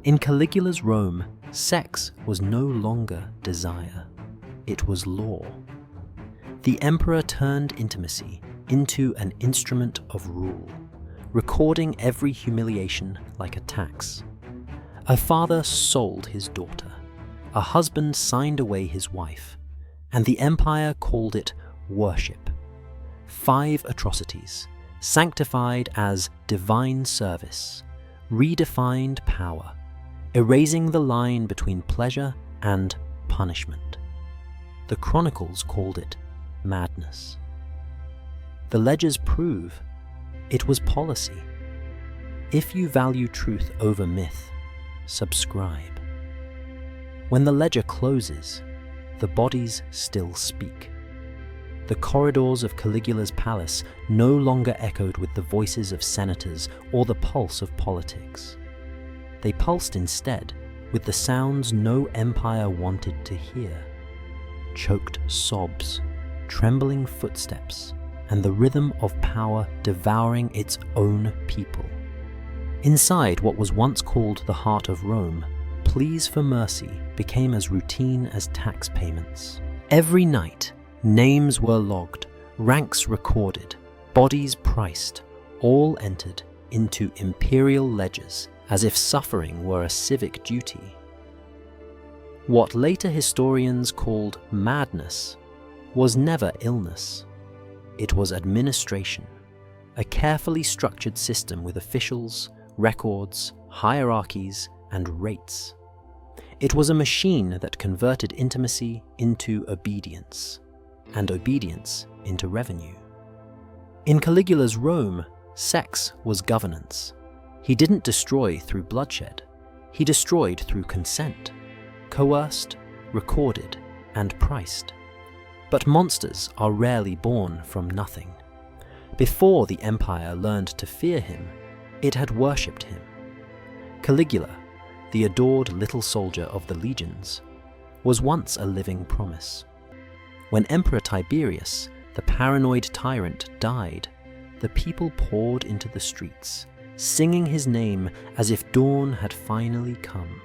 In Caligula's Rome, sex was no longer desire, it was law. The emperor turned intimacy into an instrument of rule, recording every humiliation like a tax. A father sold his daughter, a husband signed away his wife, and the empire called it worship. 5 atrocities, sanctified as divine service, redefined power, erasing the line between pleasure and punishment. The chronicles called it madness. The ledgers prove it was policy. If you value truth over myth, subscribe. When the ledger closes, the bodies still speak. The corridors of Caligula's palace no longer echoed with the voices of senators or the pulse of politics. They pulsed instead with the sounds no empire wanted to hear: choked sobs, trembling footsteps, and the rhythm of power devouring its own people. Inside what was once called the heart of Rome, pleas for mercy became as routine as tax payments. Every night, names were logged, ranks recorded, bodies priced, all entered into imperial ledgers as if suffering were a civic duty. What later historians called madness was never illness. It was administration, a carefully structured system with officials, records, hierarchies, and rates. It was a machine that converted intimacy into obedience, and obedience into revenue. In Caligula's Rome, sex was governance. He didn't destroy through bloodshed. He destroyed through consent, coerced, recorded, and priced. But monsters are rarely born from nothing. Before the empire learned to fear him, it had worshipped him. Caligula, the adored little soldier of the legions, was once a living promise. When Emperor Tiberius, the paranoid tyrant, died, the people poured into the streets, singing his name as if dawn had finally come.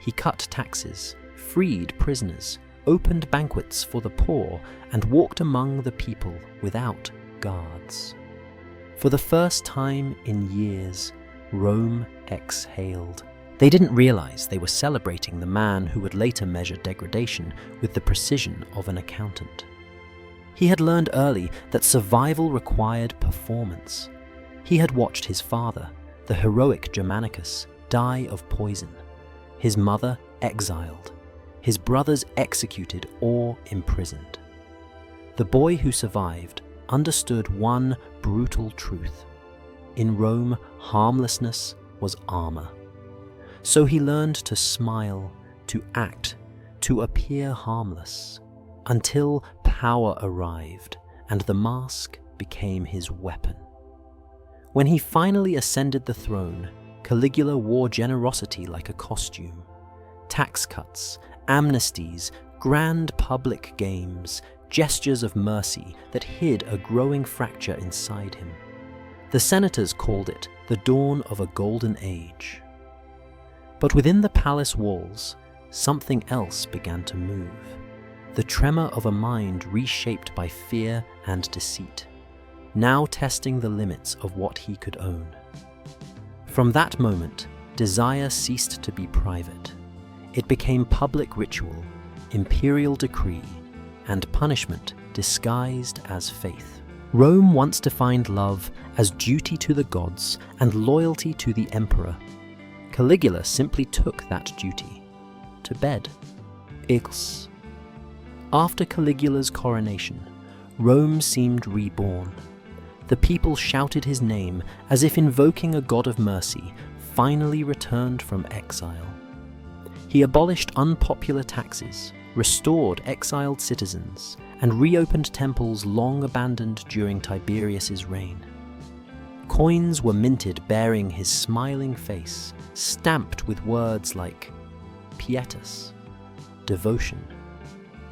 He cut taxes, freed prisoners, opened banquets for the poor, and walked among the people without guards. For the first time in years, Rome exhaled. They didn't realize they were celebrating the man who would later measure degradation with the precision of an accountant. He had learned early that survival required performance. He had watched his father, the heroic Germanicus, die of poison, his mother exiled, his brothers executed or imprisoned. The boy who survived understood one brutal truth: in Rome, harmlessness was armor. So he learned to smile, to act, to appear harmless, until power arrived and the mask became his weapon. When he finally ascended the throne, Caligula wore generosity like a costume. Tax cuts, amnesties, grand public games, gestures of mercy that hid a growing fracture inside him. The senators called it the dawn of a golden age. But within the palace walls, something else began to move. The tremor of a mind reshaped by fear and deceit, now testing the limits of what he could own. From that moment, desire ceased to be private. It became public ritual, imperial decree, and punishment disguised as faith. Rome once defined love as duty to the gods and loyalty to the emperor. Caligula simply took that duty to bed. Ix. After Caligula's coronation, Rome seemed reborn. The people shouted his name as if invoking a god of mercy finally returned from exile. He abolished unpopular taxes, restored exiled citizens, and reopened temples long abandoned during Tiberius's reign. Coins were minted bearing his smiling face, stamped with words like pietas, devotion,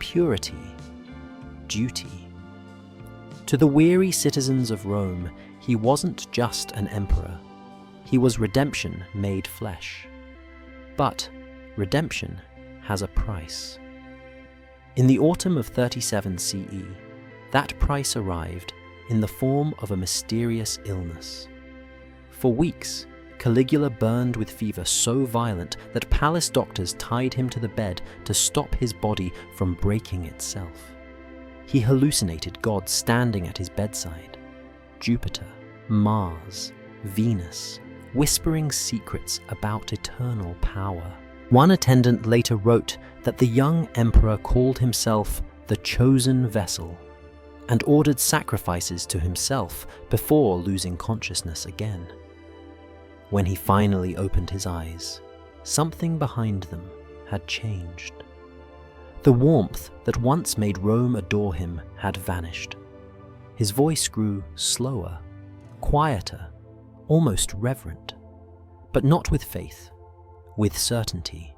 purity, duty. To the weary citizens of Rome, he wasn't just an emperor. He was redemption made flesh. But redemption has a price. In the autumn of 37 CE, that price arrived in the form of a mysterious illness. For weeks, Caligula burned with fever so violent that palace doctors tied him to the bed to stop his body from breaking itself. He hallucinated gods standing at his bedside, Jupiter, Mars, Venus, whispering secrets about eternal power. One attendant later wrote that the young emperor called himself the chosen vessel and ordered sacrifices to himself before losing consciousness again. When he finally opened his eyes, something behind them had changed. The warmth that once made Rome adore him had vanished. His voice grew slower, quieter, almost reverent, but not with faith, with certainty.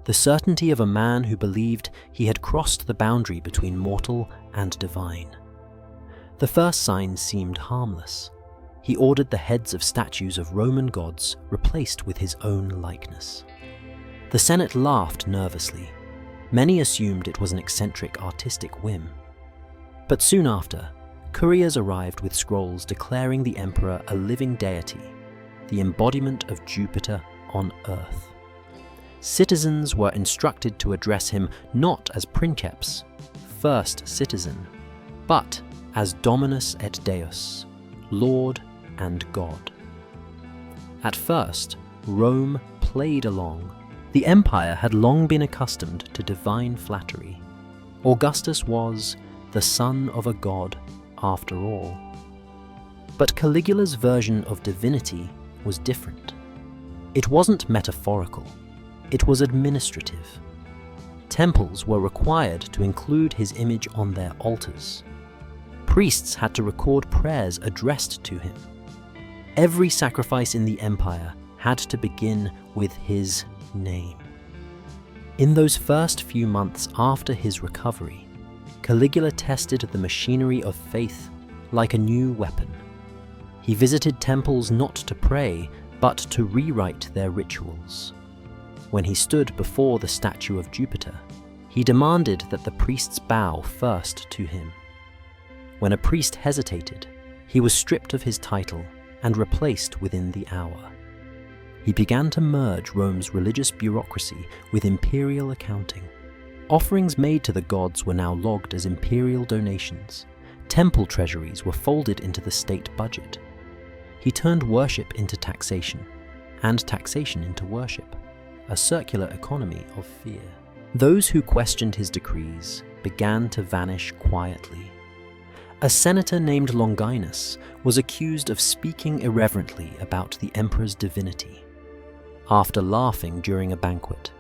The certainty of a man who believed he had crossed the boundary between mortal and divine. The first signs seemed harmless. He ordered the heads of statues of Roman gods replaced with his own likeness. The Senate laughed nervously. Many assumed it was an eccentric artistic whim. But soon after, couriers arrived with scrolls declaring the emperor a living deity, the embodiment of Jupiter on earth. Citizens were instructed to address him not as princeps, first citizen, but as Dominus et Deus, Lord and God. At first, Rome played along. The empire had long been accustomed to divine flattery. Augustus was the son of a god after all. But Caligula's version of divinity was different. It wasn't metaphorical, it was administrative. Temples were required to include his image on their altars. Priests had to record prayers addressed to him. Every sacrifice in the empire had to begin with his name. In those first few months after his recovery, Caligula tested the machinery of faith like a new weapon. He visited temples not to pray, but to rewrite their rituals. When he stood before the statue of Jupiter, he demanded that the priests bow first to him. When a priest hesitated, he was stripped of his title and replaced within the hour. He began to merge Rome's religious bureaucracy with imperial accounting. Offerings made to the gods were now logged as imperial donations. Temple treasuries were folded into the state budget. He turned worship into taxation, and taxation into worship, a circular economy of fear. Those who questioned his decrees began to vanish quietly. A senator named Longinus was accused of speaking irreverently about the emperor's divinity, after laughing during a banquet.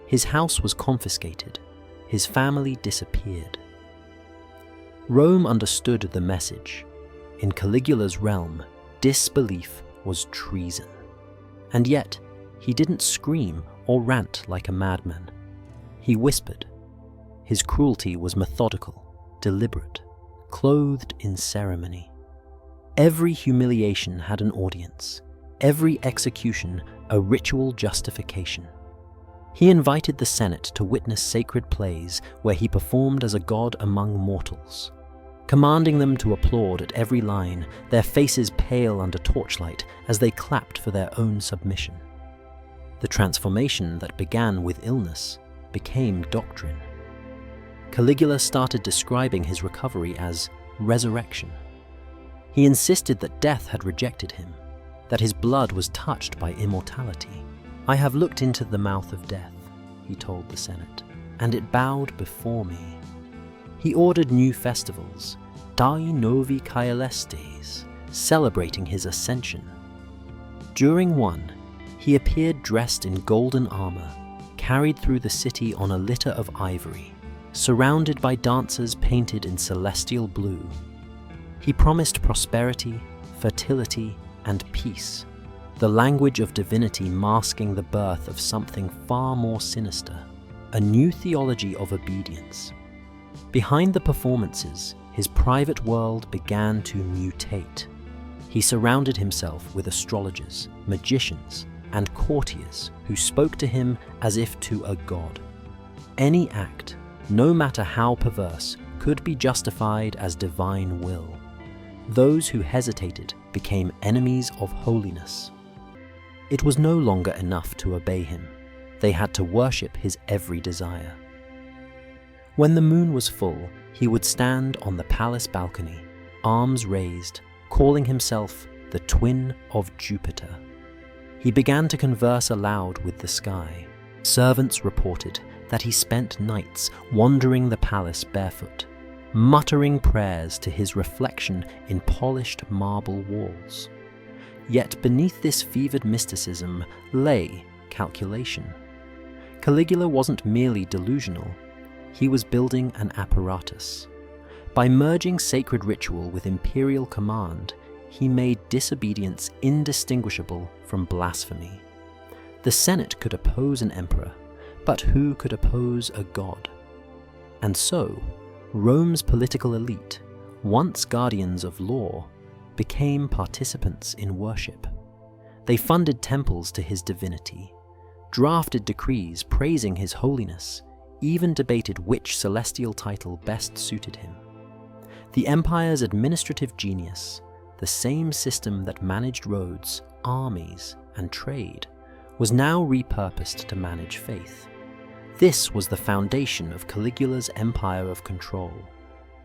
His house was confiscated, his family disappeared. Rome understood the message. In Caligula's realm, disbelief was treason. And yet, he didn't scream or rant like a madman. He whispered. His cruelty was methodical, deliberate, clothed in ceremony. Every humiliation had an audience, every execution a ritual justification. He invited the Senate to witness sacred plays where he performed as a god among mortals, commanding them to applaud at every line, their faces pale under torchlight as they clapped for their own submission. The transformation that began with illness became doctrine. Caligula started describing his recovery as resurrection. He insisted that death had rejected him, that his blood was touched by immortality. "I have looked into the mouth of death," he told the Senate, "and it bowed before me." He ordered new festivals, Dai Novi Caelestes, celebrating his ascension. During one, he appeared dressed in golden armor, carried through the city on a litter of ivory, surrounded by dancers painted in celestial blue. He promised prosperity, fertility, and peace, the language of divinity masking the birth of something far more sinister, a new theology of obedience. Behind the performances, his private world began to mutate. He surrounded himself with astrologers, magicians, and courtiers who spoke to him as if to a god. Any act, no matter how perverse, could be justified as divine will. Those who hesitated became enemies of holiness. It was no longer enough to obey him. They had to worship his every desire. When the moon was full, he would stand on the palace balcony, arms raised, calling himself the twin of Jupiter. He began to converse aloud with the sky. Servants reported that he spent nights wandering the palace barefoot, muttering prayers to his reflection in polished marble walls. Yet beneath this fevered mysticism lay calculation. Caligula wasn't merely delusional, he was building an apparatus. By merging sacred ritual with imperial command, he made disobedience indistinguishable from blasphemy. The Senate could oppose an emperor, but who could oppose a god? And so, Rome's political elite, once guardians of law, became participants in worship. They funded temples to his divinity, drafted decrees praising his holiness, even debated which celestial title best suited him. The empire's administrative genius, the same system that managed roads, armies, and trade, was now repurposed to manage faith. This was the foundation of Caligula's empire of control,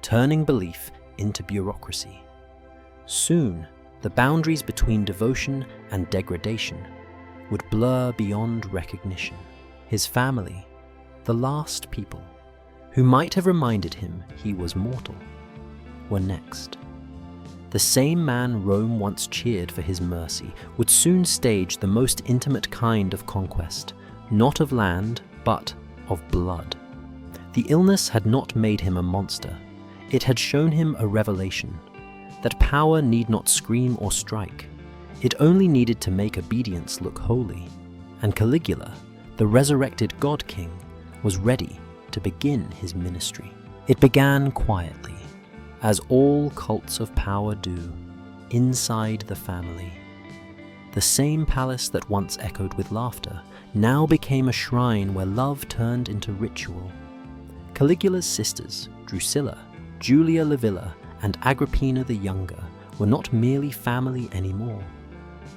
turning belief into bureaucracy. Soon, the boundaries between devotion and degradation would blur beyond recognition. His family, the last people who might have reminded him he was mortal, were next. The same man Rome once cheered for his mercy would soon stage the most intimate kind of conquest, not of land, but of blood. The illness had not made him a monster. It had shown him a revelation, that power need not scream or strike. It only needed to make obedience look holy. And Caligula, the resurrected God King, was ready to begin his ministry. It began quietly, as all cults of power do, inside the family. The same palace that once echoed with laughter now became a shrine where love turned into ritual. Caligula's sisters, Drusilla, Julia Livilla, and Agrippina the Younger, were not merely family anymore.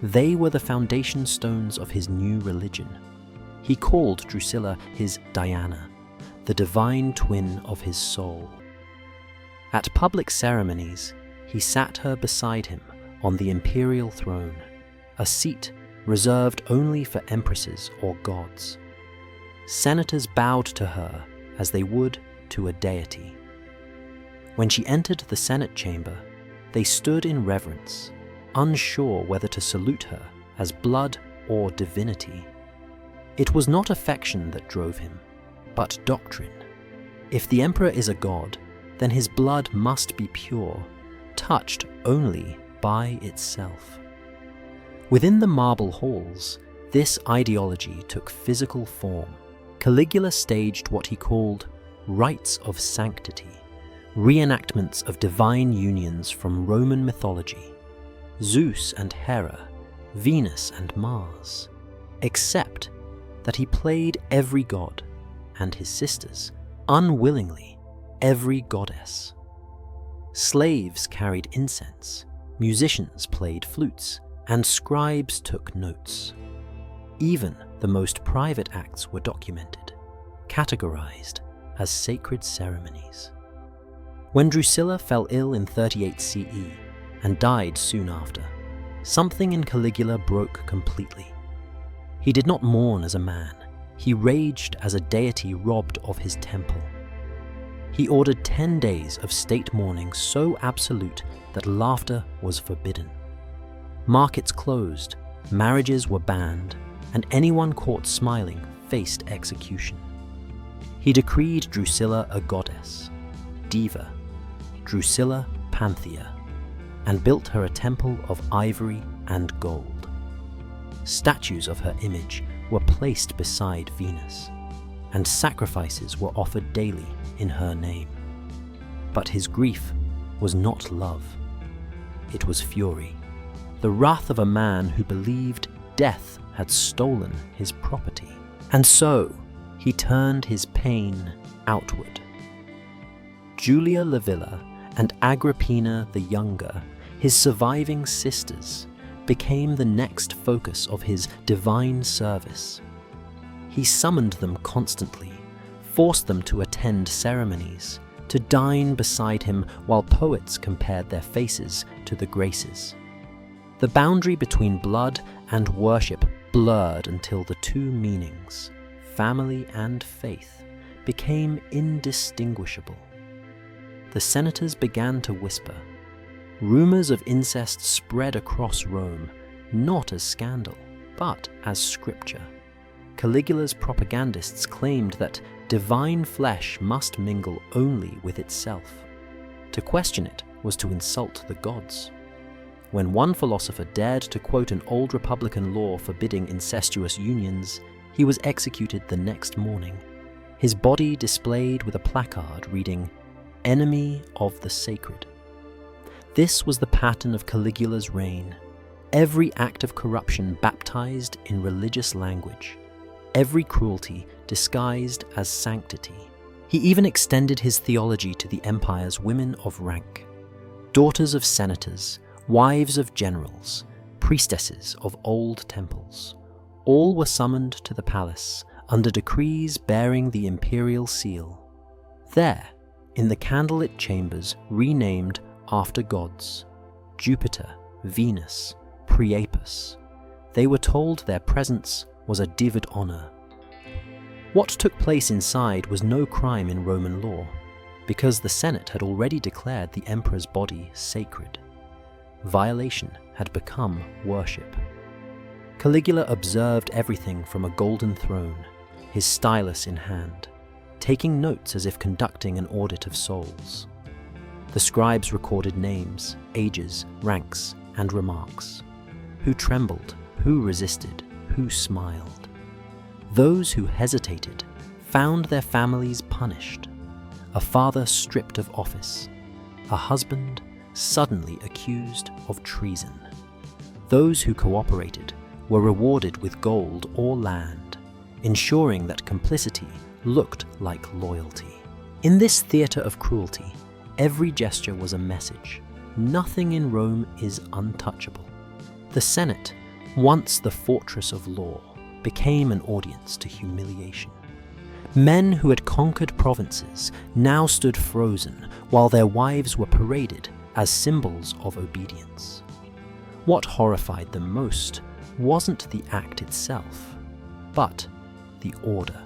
They were the foundation stones of his new religion. He called Drusilla his Diana, the divine twin of his soul. At public ceremonies, he sat her beside him on the imperial throne, a seat reserved only for empresses or gods. Senators bowed to her as they would to a deity. When she entered the Senate chamber, they stood in reverence, unsure whether to salute her as blood or divinity. It was not affection that drove him, but doctrine. If the emperor is a god, then his blood must be pure, touched only by itself. Within the marble halls, this ideology took physical form. Caligula staged what he called rites of sanctity, reenactments of divine unions from Roman mythology, Zeus and Hera, Venus and Mars, except that he played every god, and his sisters, unwillingly, every goddess. Slaves carried incense, musicians played flutes, and scribes took notes. Even the most private acts were documented, categorized as sacred ceremonies. When Drusilla fell ill in 38 CE and died soon after, something in Caligula broke completely. He did not mourn as a man, he raged as a deity robbed of his temple. He ordered 10 days of state mourning so absolute that laughter was forbidden. Markets closed, marriages were banned, and anyone caught smiling faced execution. He decreed Drusilla a goddess, diva, Drusilla Panthea, and built her a temple of ivory and gold. Statues of her image were placed beside Venus, and sacrifices were offered daily in her name. But his grief was not love. It was fury, the wrath of a man who believed death had stolen his property, and so he turned his pain outward. Julia Livilla and Agrippina the Younger, his surviving sisters, became the next focus of his divine service. He summoned them constantly, forced them to attend ceremonies, to dine beside him while poets compared their faces to the Graces. The boundary between blood and worship blurred until the two meanings, family and faith, became indistinguishable. The senators began to whisper. Rumors of incest spread across Rome, not as scandal, but as scripture. Caligula's propagandists claimed that divine flesh must mingle only with itself. To question it was to insult the gods. When one philosopher dared to quote an old republican law forbidding incestuous unions, he was executed the next morning, his body displayed with a placard reading, "Enemy of the Sacred." This was the pattern of Caligula's reign. Every act of corruption baptized in religious language, every cruelty disguised as sanctity. He even extended his theology to the empire's women of rank. Daughters of senators, wives of generals, priestesses of old temples, all were summoned to the palace under decrees bearing the imperial seal. There, in the candlelit chambers renamed after gods, Jupiter, Venus, Priapus, they were told their presence was a divine honor. What took place inside was no crime in Roman law, because the Senate had already declared the emperor's body sacred. Violation had become worship. Caligula observed everything from a golden throne, his stylus in hand, taking notes as if conducting an audit of souls. The scribes recorded names, ages, ranks, and remarks. Who trembled, who resisted, who smiled. Those who hesitated found their families punished. A father stripped of office, a husband suddenly accused of treason. Those who cooperated were rewarded with gold or land, ensuring that complicity looked like loyalty. In this theatre of cruelty, every gesture was a message. Nothing in Rome is untouchable. The Senate, once the fortress of law, became an audience to humiliation. Men who had conquered provinces now stood frozen while their wives were paraded as symbols of obedience. What horrified them most wasn't the act itself, but the order,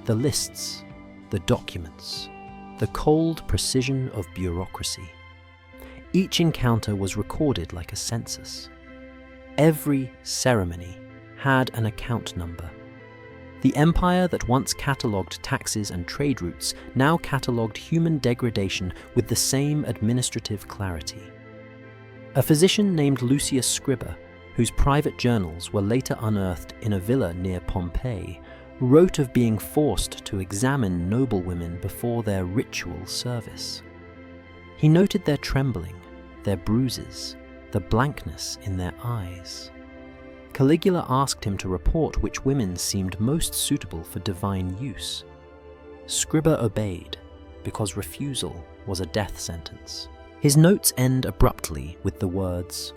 the lists, the documents, the cold precision of bureaucracy. Each encounter was recorded like a census. Every ceremony had an account number. The empire that once catalogued taxes and trade routes now catalogued human degradation with the same administrative clarity. A physician named Lucius Scriba, whose private journals were later unearthed in a villa near Pompeii, wrote of being forced to examine noblewomen before their ritual service. He noted their trembling, their bruises, the blankness in their eyes. Caligula asked him to report which women seemed most suitable for divine use. Scriba obeyed, because refusal was a death sentence. His notes end abruptly with the words,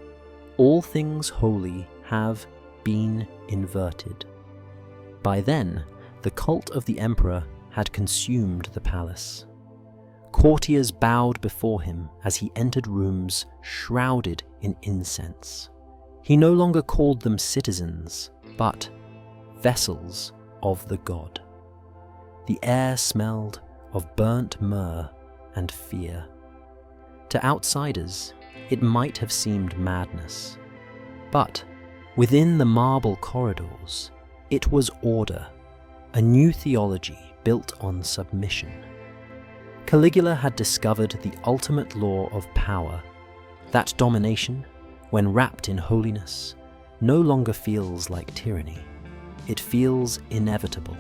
"All things holy have been inverted." By then, the cult of the emperor had consumed the palace. Courtiers bowed before him as he entered rooms shrouded in incense. He no longer called them citizens, but vessels of the god. The air smelled of burnt myrrh and fear. To outsiders, it might have seemed madness, but within the marble corridors, it was order, a new theology built on submission. Caligula had discovered the ultimate law of power, that domination, when wrapped in holiness, no longer feels like tyranny. It feels inevitable.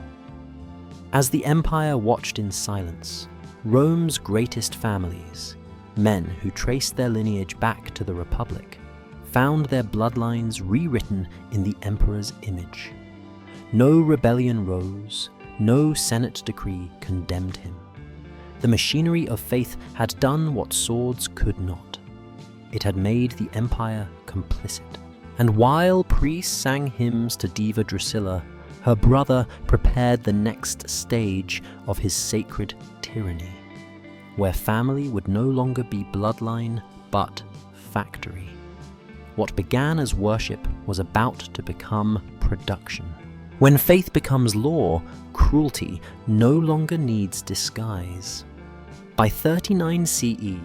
As the empire watched in silence, Rome's greatest families, men who traced their lineage back to the Republic, found their bloodlines rewritten in the emperor's image. No rebellion rose, no Senate decree condemned him. The machinery of faith had done what swords could not. It had made the empire complicit. And while priests sang hymns to Diva Drusilla, her brother prepared the next stage of his sacred tyranny, where family would no longer be bloodline, but factory. What began as worship was about to become production. When faith becomes law, cruelty no longer needs disguise. By 39 CE,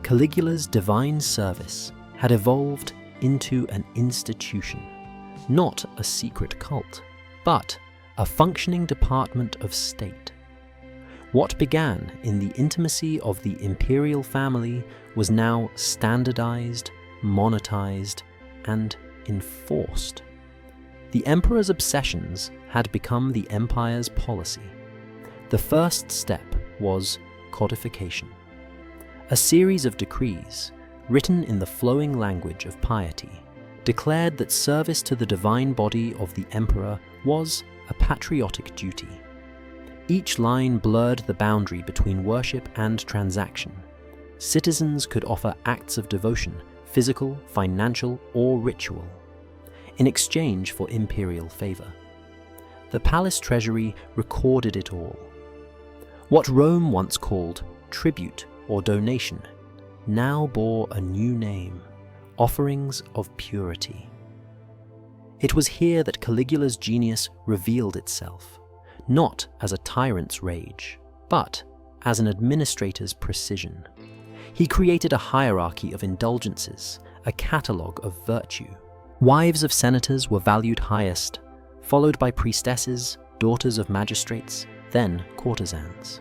Caligula's divine service had evolved into an institution, not a secret cult, but a functioning department of state. What began in the intimacy of the imperial family was now standardized, monetized, and enforced. The emperor's obsessions had become the empire's policy. The first step was codification. A series of decrees, written in the flowing language of piety, declared that service to the divine body of the emperor was a patriotic duty. Each line blurred the boundary between worship and transaction. Citizens could offer acts of devotion, physical, financial, or ritual, in exchange for imperial favor. The palace treasury recorded it all. What Rome once called tribute or donation now bore a new name: offerings of purity. It was here that Caligula's genius revealed itself, not as a tyrant's rage, but as an administrator's precision. He created a hierarchy of indulgences, a catalogue of virtue. Wives of senators were valued highest, followed by priestesses, daughters of magistrates, then courtesans.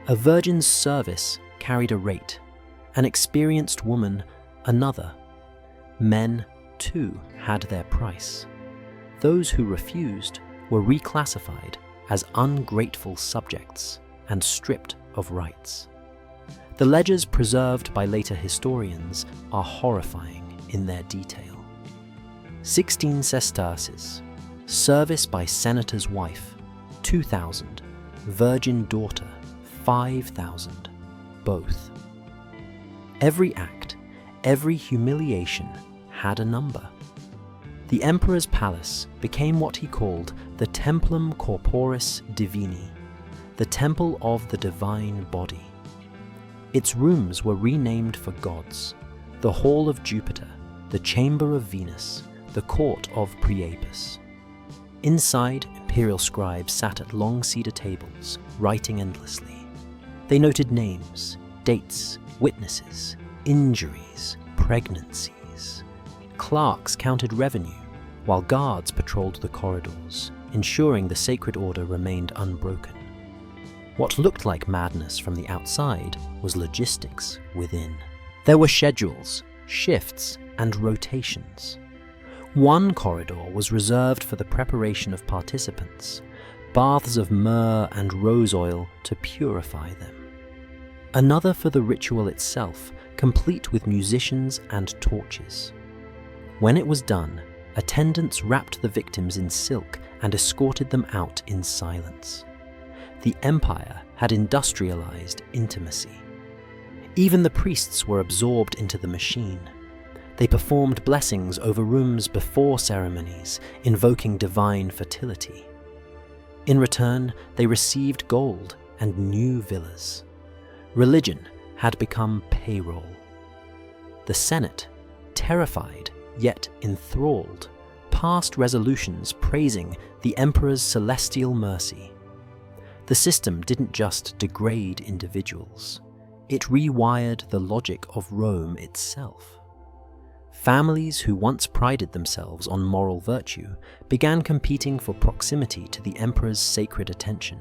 A virgin's service carried a rate, an experienced woman another. Men, too, had their price. Those who refused were reclassified as ungrateful subjects and stripped of rights. The ledgers preserved by later historians are horrifying in their detail. 16 sesterces, service by senator's wife, 2,000, virgin daughter, 5,000, both. Every act, every humiliation had a number. The emperor's palace became what he called the Templum Corporis Divini, the temple of the divine body. Its rooms were renamed for gods: the Hall of Jupiter, the Chamber of Venus, the Court of Priapus. Inside, imperial scribes sat at long cedar tables, writing endlessly. They noted names, dates, witnesses, injuries, pregnancies. Clerks counted revenue, while guards patrolled the corridors, ensuring the sacred order remained unbroken. What looked like madness from the outside was logistics within. There were schedules, shifts, and rotations. One corridor was reserved for the preparation of participants, baths of myrrh and rose oil to purify them. Another for the ritual itself, complete with musicians and torches. When it was done, attendants wrapped the victims in silk and escorted them out in silence. The empire had industrialized intimacy. Even the priests were absorbed into the machine. They performed blessings over rooms before ceremonies, invoking divine fertility. In return, they received gold and new villas. Religion had become payroll. The Senate, terrified yet enthralled, passed resolutions praising the emperor's celestial mercy. The system didn't just degrade individuals, it rewired the logic of Rome itself. Families who once prided themselves on moral virtue began competing for proximity to the emperor's sacred attention.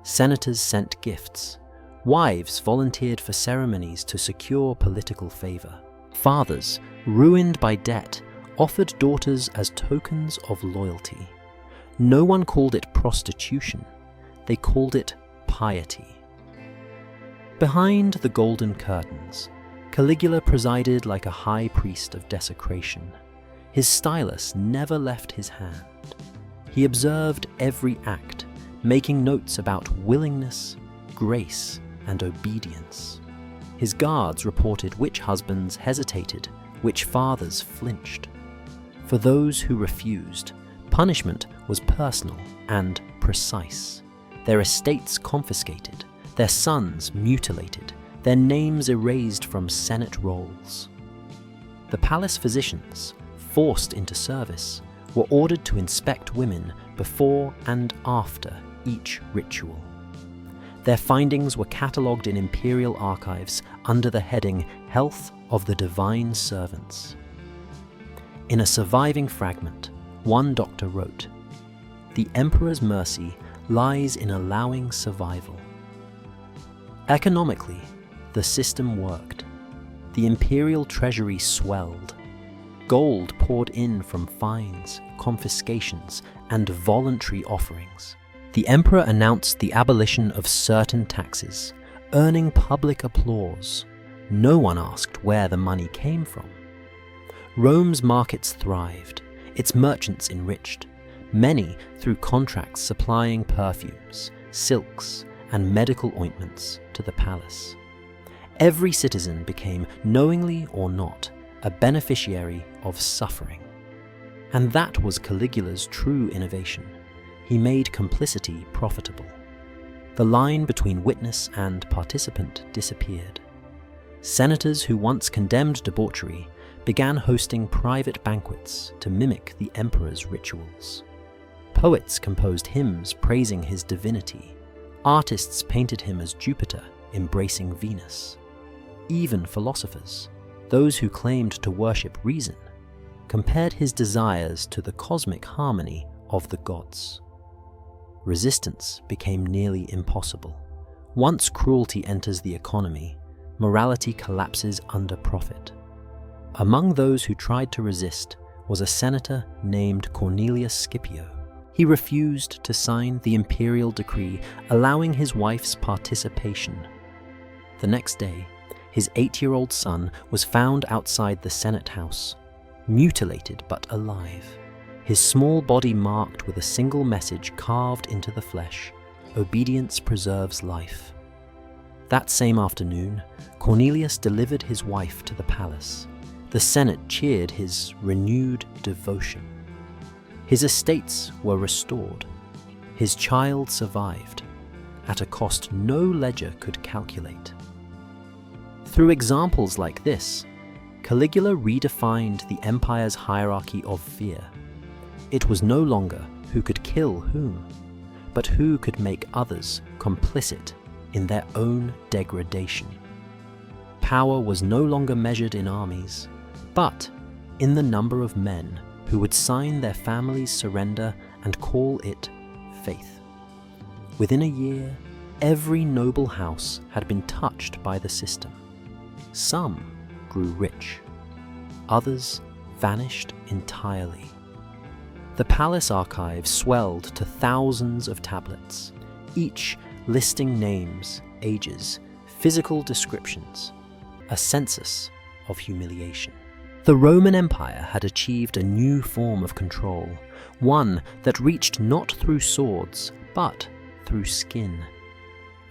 Senators sent gifts. Wives volunteered for ceremonies to secure political favor. Fathers, ruined by debt, offered daughters as tokens of loyalty. No one called it prostitution. They called it piety. Behind the golden curtains, Caligula presided like a high priest of desecration. His stylus never left his hand. He observed every act, making notes about willingness, grace, and obedience. His guards reported which husbands hesitated, which fathers flinched. For those who refused, punishment was personal and precise. Their estates confiscated, their sons mutilated, their names erased from Senate rolls. The palace physicians, forced into service, were ordered to inspect women before and after each ritual. Their findings were catalogued in imperial archives under the heading Health of the Divine Servants. In a surviving fragment, one doctor wrote, "The emperor's mercy lies in allowing survival." Economically, the system worked. The imperial treasury swelled. Gold poured in from fines, confiscations, and voluntary offerings. The emperor announced the abolition of certain taxes, earning public applause. No one asked where the money came from. Rome's markets thrived, its merchants enriched, many through contracts supplying perfumes, silks, and medical ointments to the palace. Every citizen became, knowingly or not, a beneficiary of suffering. And that was Caligula's true innovation. He made complicity profitable. The line between witness and participant disappeared. Senators who once condemned debauchery began hosting private banquets to mimic the emperor's rituals. Poets composed hymns praising his divinity. Artists painted him as Jupiter embracing Venus. Even philosophers, those who claimed to worship reason, compared his desires to the cosmic harmony of the gods. Resistance became nearly impossible. Once cruelty enters the economy, morality collapses under profit. Among those who tried to resist was a senator named Cornelius Scipio. He refused to sign the imperial decree allowing his wife's participation. The next day, his 8-year-old son was found outside the Senate house, mutilated but alive, his small body marked with a single message carved into the flesh: obedience preserves life. That same afternoon, Cornelius delivered his wife to the palace. The Senate cheered his renewed devotion. His estates were restored. His child survived, at a cost no ledger could calculate. Through examples like this, Caligula redefined the empire's hierarchy of fear. It was no longer who could kill whom, but who could make others complicit in their own degradation. Power was no longer measured in armies, but in the number of men who would sign their family's surrender and call it faith. Within a year, every noble house had been touched by the system. Some grew rich, others vanished entirely. The palace archive swelled to thousands of tablets, each listing names, ages, physical descriptions, a census of humiliation. The Roman Empire had achieved a new form of control, one that reached not through swords, but through skin.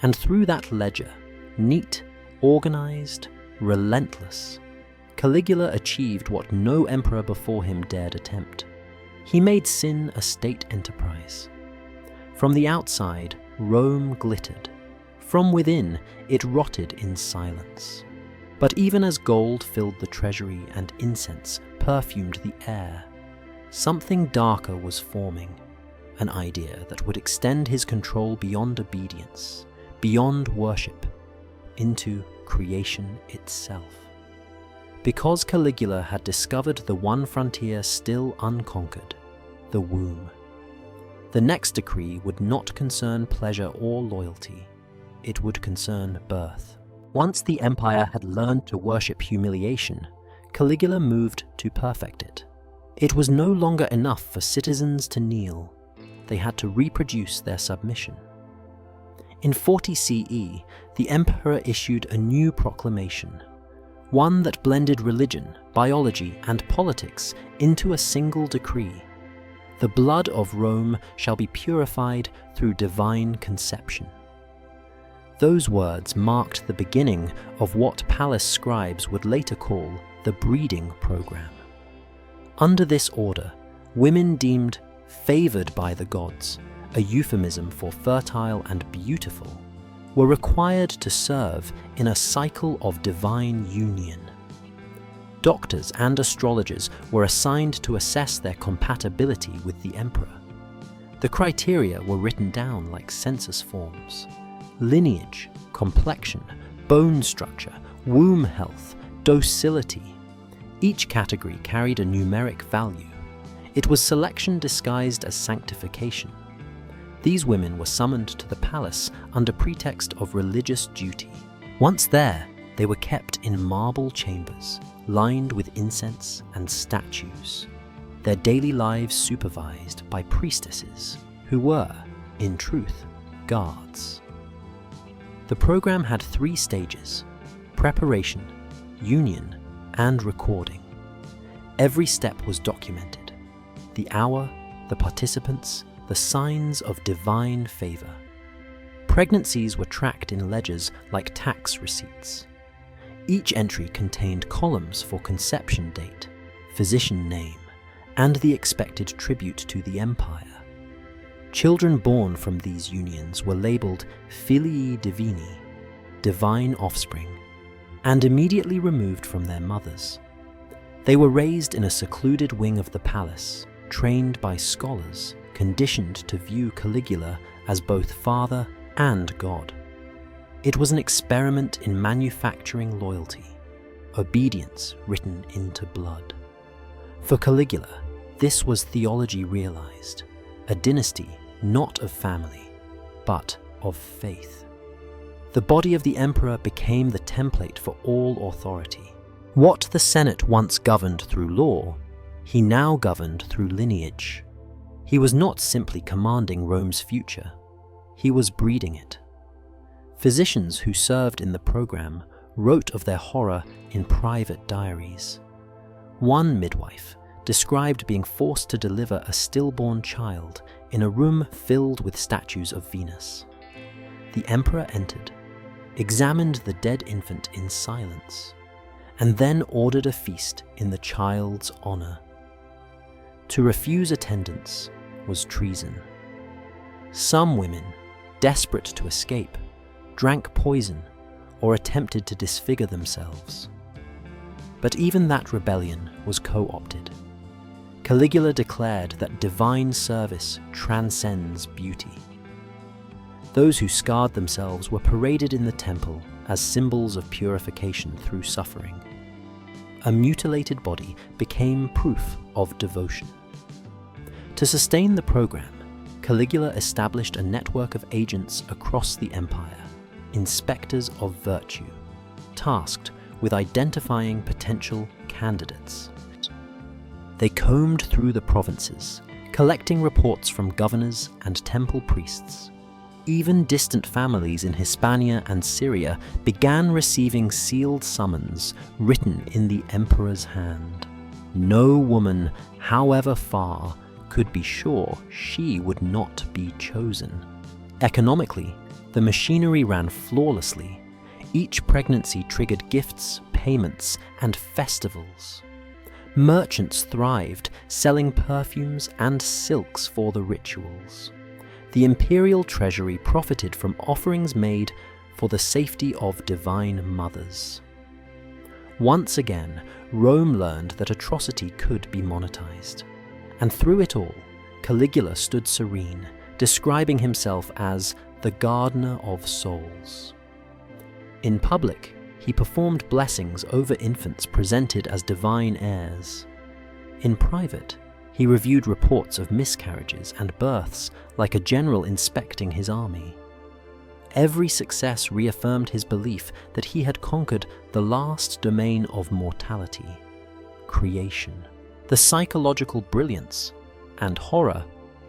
And through that ledger, neat, organized, relentless, Caligula achieved what no emperor before him dared attempt. He made sin a state enterprise. From the outside, Rome glittered. From within, it rotted in silence. But even as gold filled the treasury and incense perfumed the air, something darker was forming, an idea that would extend his control beyond obedience, beyond worship, into creation itself. Because Caligula had discovered the one frontier still unconquered, the womb. The next decree would not concern pleasure or loyalty. It would concern birth. Once the empire had learned to worship humiliation, Caligula moved to perfect it. It was no longer enough for citizens to kneel. They had to reproduce their submission. In 40 CE, the emperor issued a new proclamation, one that blended religion, biology, and politics into a single decree. The blood of Rome shall be purified through divine conception. Those words marked the beginning of what palace scribes would later call the breeding program. Under this order, women deemed favored by the gods, a euphemism for fertile and beautiful, were required to serve in a cycle of divine union. Doctors and astrologers were assigned to assess their compatibility with the emperor. The criteria were written down like census forms: lineage, complexion, bone structure, womb health, docility. Each category carried a numeric value. It was selection disguised as sanctification. These women were summoned to the palace under pretext of religious duty. Once there, they were kept in marble chambers, lined with incense and statues, their daily lives supervised by priestesses, who were, in truth, guards. The program had 3 stages: preparation, union, and recording. Every step was documented: the hour, the participants, the signs of divine favor. Pregnancies were tracked in ledgers like tax receipts. Each entry contained columns for conception date, physician name, and the expected tribute to the empire. Children born from these unions were labeled filii divini, divine offspring, and immediately removed from their mothers. They were raised in a secluded wing of the palace, trained by scholars, conditioned to view Caligula as both father and god. It was an experiment in manufacturing loyalty, obedience written into blood. For Caligula, this was theology realized, a dynasty not of family, but of faith. The body of the emperor became the template for all authority. What the Senate once governed through law, he now governed through lineage. He was not simply commanding Rome's future, he was breeding it. Physicians who served in the program wrote of their horror in private diaries. One midwife described being forced to deliver a stillborn child in a room filled with statues of Venus. The emperor entered, examined the dead infant in silence, and then ordered a feast in the child's honor. To refuse attendance was treason. Some women, desperate to escape, drank poison or attempted to disfigure themselves. But even that rebellion was co-opted. Caligula declared that divine service transcends beauty. Those who scarred themselves were paraded in the temple as symbols of purification through suffering. A mutilated body became proof of devotion. To sustain the program, Caligula established a network of agents across the empire, inspectors of virtue, tasked with identifying potential candidates. They combed through the provinces, collecting reports from governors and temple priests. Even distant families in Hispania and Syria began receiving sealed summons written in the emperor's hand. No woman, however far, could be sure she would not be chosen. Economically, the machinery ran flawlessly. Each pregnancy triggered gifts, payments, and festivals. Merchants thrived, selling perfumes and silks for the rituals. The imperial treasury profited from offerings made for the safety of divine mothers. Once again, Rome learned that atrocity could be monetized. And through it all, Caligula stood serene, describing himself as the gardener of souls. In public, he performed blessings over infants presented as divine heirs. In private, he reviewed reports of miscarriages and births like a general inspecting his army. Every success reaffirmed his belief that he had conquered the last domain of mortality, creation. The psychological brilliance and horror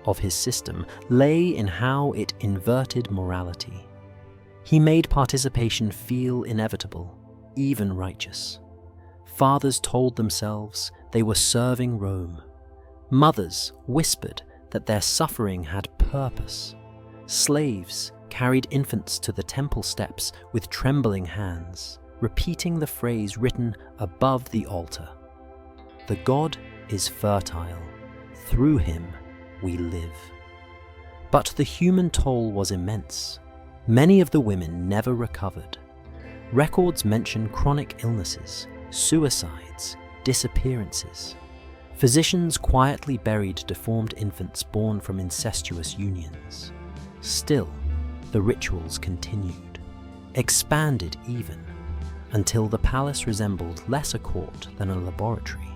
of his system lay in how it inverted morality. He made participation feel inevitable, even righteous. Fathers told themselves they were serving Rome. Mothers whispered that their suffering had purpose. Slaves carried infants to the temple steps with trembling hands, repeating the phrase written above the altar: "The God is fertile. Through him we live." But the human toll was immense. Many of the women never recovered. Records mention chronic illnesses, suicides, disappearances. Physicians quietly buried deformed infants born from incestuous unions. Still, the rituals continued, expanded even, until the palace resembled less a court than a laboratory.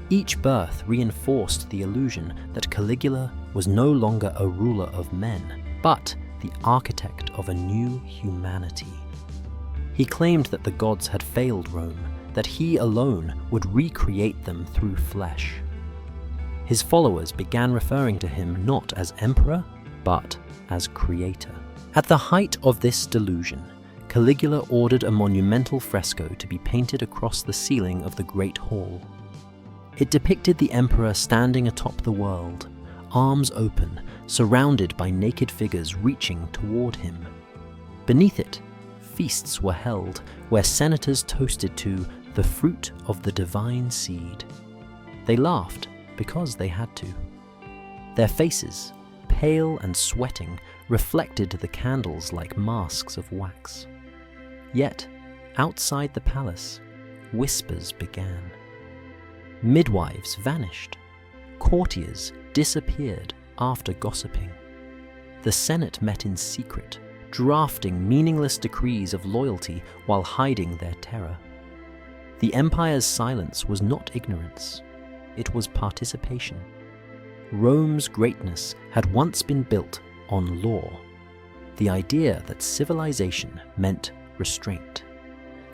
Each birth reinforced the illusion that Caligula was no longer a ruler of men, but the architect of a new humanity. He claimed that the gods had failed Rome, that he alone would recreate them through flesh. His followers began referring to him not as emperor, but as creator. At the height of this delusion, Caligula ordered a monumental fresco to be painted across the ceiling of the Great Hall. It depicted the emperor standing atop the world, arms open, surrounded by naked figures reaching toward him. Beneath it, feasts were held where senators toasted to the fruit of the divine seed. They laughed because they had to. Their faces, pale and sweating, reflected the candles like masks of wax. Yet, outside the palace, whispers began. Midwives vanished. Courtiers disappeared after gossiping. The Senate met in secret, drafting meaningless decrees of loyalty while hiding their terror. The empire's silence was not ignorance, it was participation. Rome's greatness had once been built on law, the idea that civilization meant restraint.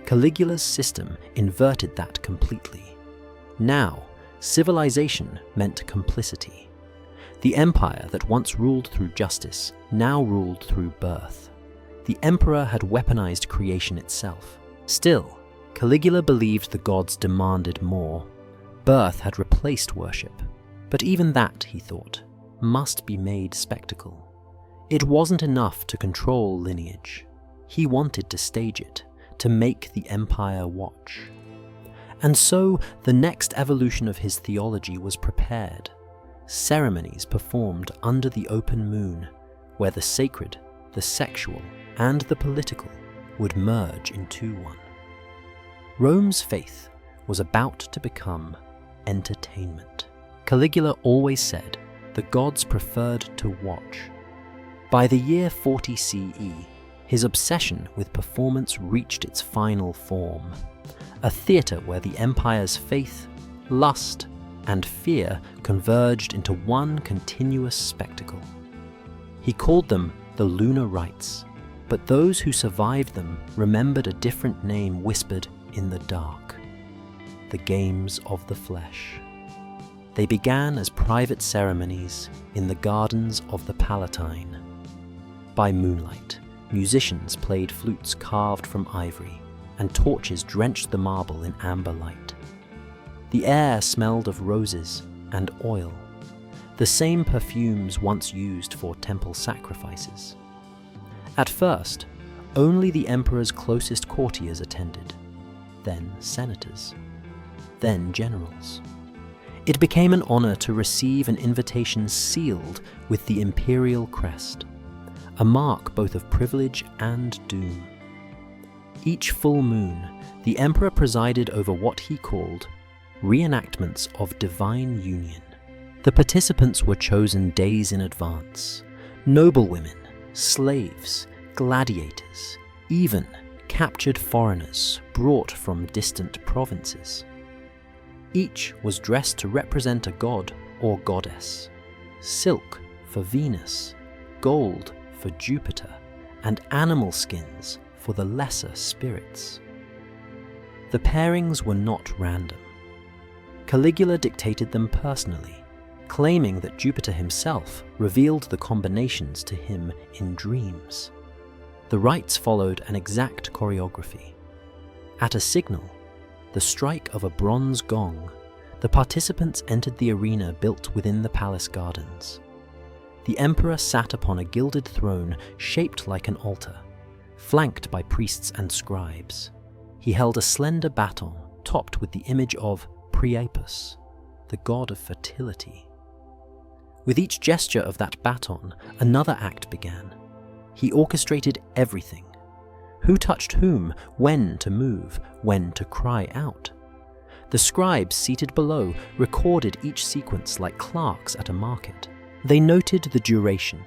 Caligula's system inverted that completely. Now, civilization meant complicity. The empire that once ruled through justice now ruled through birth. The emperor had weaponized creation itself. Still, Caligula believed the gods demanded more. Birth had replaced worship. But even that, he thought, must be made spectacle. It wasn't enough to control lineage. He wanted to stage it, to make the empire watch. And so the next evolution of his theology was prepared. Ceremonies performed under the open moon, where the sacred, the sexual, and the political would merge into one. Rome's faith was about to become entertainment. Caligula always said the gods preferred to watch. By the year 40 CE, his obsession with performance reached its final form, a theatre where the empire's faith, lust, and fear converged into one continuous spectacle. He called them the lunar rites, but those who survived them remembered a different name whispered in the dark: the games of the flesh. They began as private ceremonies in the gardens of the Palatine. By moonlight, musicians played flutes carved from ivory, and torches drenched the marble in amber light. The air smelled of roses and oil, the same perfumes once used for temple sacrifices. At first, only the emperor's closest courtiers attended, then senators, then generals. It became an honor to receive an invitation sealed with the imperial crest, a mark both of privilege and doom. Each full moon, the emperor presided over what he called reenactments of divine union. The participants were chosen days in advance: noblewomen, slaves, gladiators, even captured foreigners brought from distant provinces. Each was dressed to represent a god or goddess: silk for Venus, gold for Jupiter, and animal skins for the lesser spirits. The pairings were not random. Caligula dictated them personally, claiming that Jupiter himself revealed the combinations to him in dreams. The rites followed an exact choreography. At a signal, the strike of a bronze gong, the participants entered the arena built within the palace gardens. The emperor sat upon a gilded throne shaped like an altar, flanked by priests and scribes. He held a slender baton topped with the image of Priapus, the god of fertility. With each gesture of that baton, another act began. He orchestrated everything. Who touched whom, when to move, when to cry out. The scribes seated below recorded each sequence like clerks at a market. They noted the duration,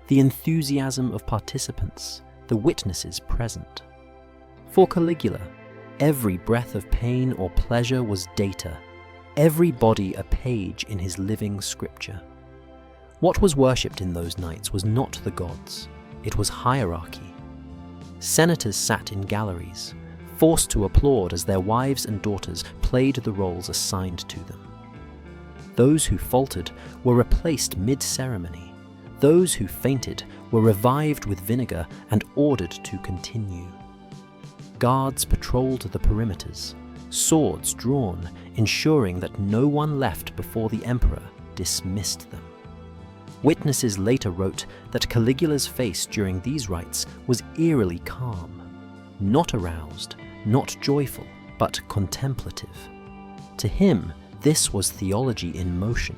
the enthusiasm of participants, the witnesses present. For Caligula, every breath of pain or pleasure was data, every body a page in his living scripture. What was worshipped in those nights was not the gods, it was hierarchy. Senators sat in galleries, forced to applaud as their wives and daughters played the roles assigned to them. Those who faltered were replaced mid-ceremony. Those who fainted were revived with vinegar and ordered to continue. Guards patrolled the perimeters, swords drawn, ensuring that no one left before the emperor dismissed them. Witnesses later wrote that Caligula's face during these rites was eerily calm, not aroused, not joyful, but contemplative. To him, this was theology in motion.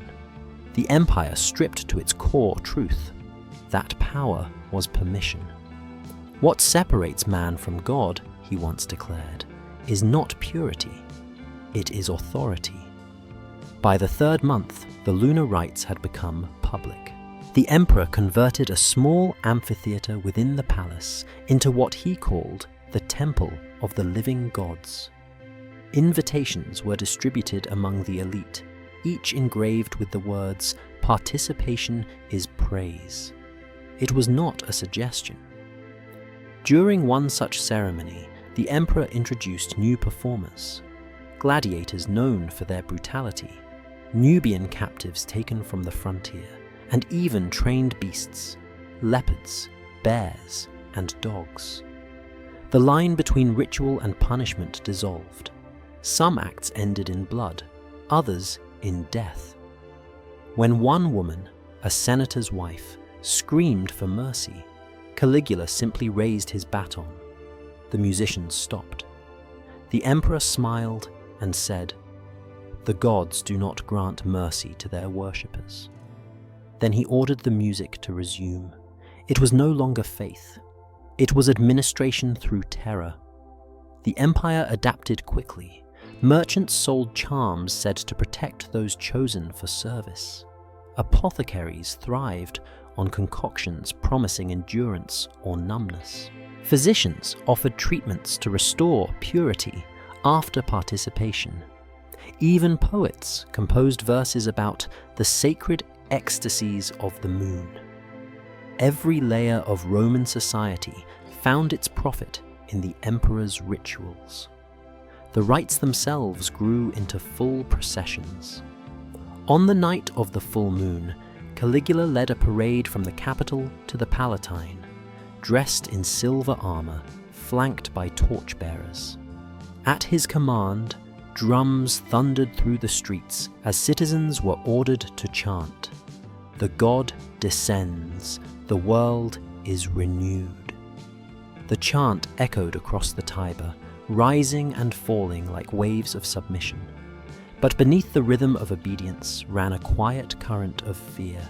The empire stripped to its core truth. That power was permission. What separates man from God, he once declared, is not purity, it is authority. By the third month, the lunar rites had become public. The emperor converted a small amphitheatre within the palace into what he called the Temple of the Living Gods. Invitations were distributed among the elite, each engraved with the words, "Participation is praise." It was not a suggestion. During one such ceremony, the emperor introduced new performers, gladiators known for their brutality, Nubian captives taken from the frontier, and even trained beasts, leopards, bears, and dogs. The line between ritual and punishment dissolved. Some acts ended in blood, others in death. When one woman, a senator's wife, screamed for mercy, Caligula simply raised his baton. The musicians stopped. The emperor smiled and said, "The gods do not grant mercy to their worshippers." Then he ordered the music to resume. It was no longer faith. It was administration through terror. The empire adapted quickly. Merchants sold charms said to protect those chosen for service. Apothecaries thrived on concoctions promising endurance or numbness. Physicians offered treatments to restore purity after participation. Even poets composed verses about the sacred ecstasies of the moon. Every layer of Roman society found its profit in the emperor's rituals. The rites themselves grew into full processions. On the night of the full moon, Caligula led a parade from the Capitol to the Palatine, dressed in silver armor, flanked by torchbearers. At his command, drums thundered through the streets as citizens were ordered to chant, "The god descends, the world is renewed." The chant echoed across the Tiber, rising and falling like waves of submission. But beneath the rhythm of obedience ran a quiet current of fear.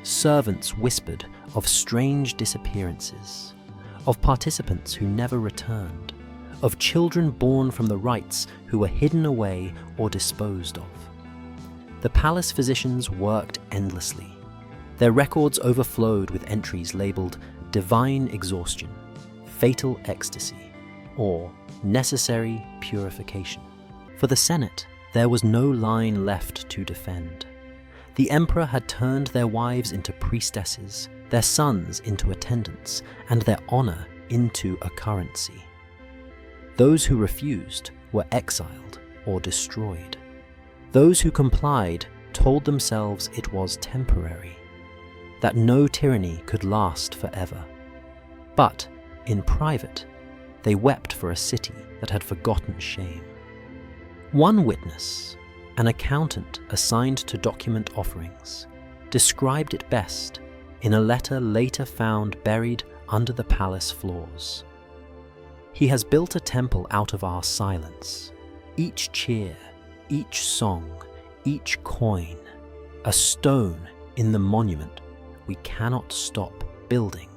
Servants whispered of strange disappearances, of participants who never returned, of children born from the rites who were hidden away or disposed of. The palace physicians worked endlessly. Their records overflowed with entries labeled divine exhaustion, fatal ecstasy, or necessary purification. For the Senate, there was no line left to defend. The emperor had turned their wives into priestesses, their sons into attendants, and their honor into a currency. Those who refused were exiled or destroyed. Those who complied told themselves it was temporary, that no tyranny could last forever. But, in private, they wept for a city that had forgotten shame. One witness, an accountant assigned to document offerings, described it best in a letter later found buried under the palace floors. He has built a temple out of our silence. Each cheer, each song, each coin, a stone in the monument we cannot stop building.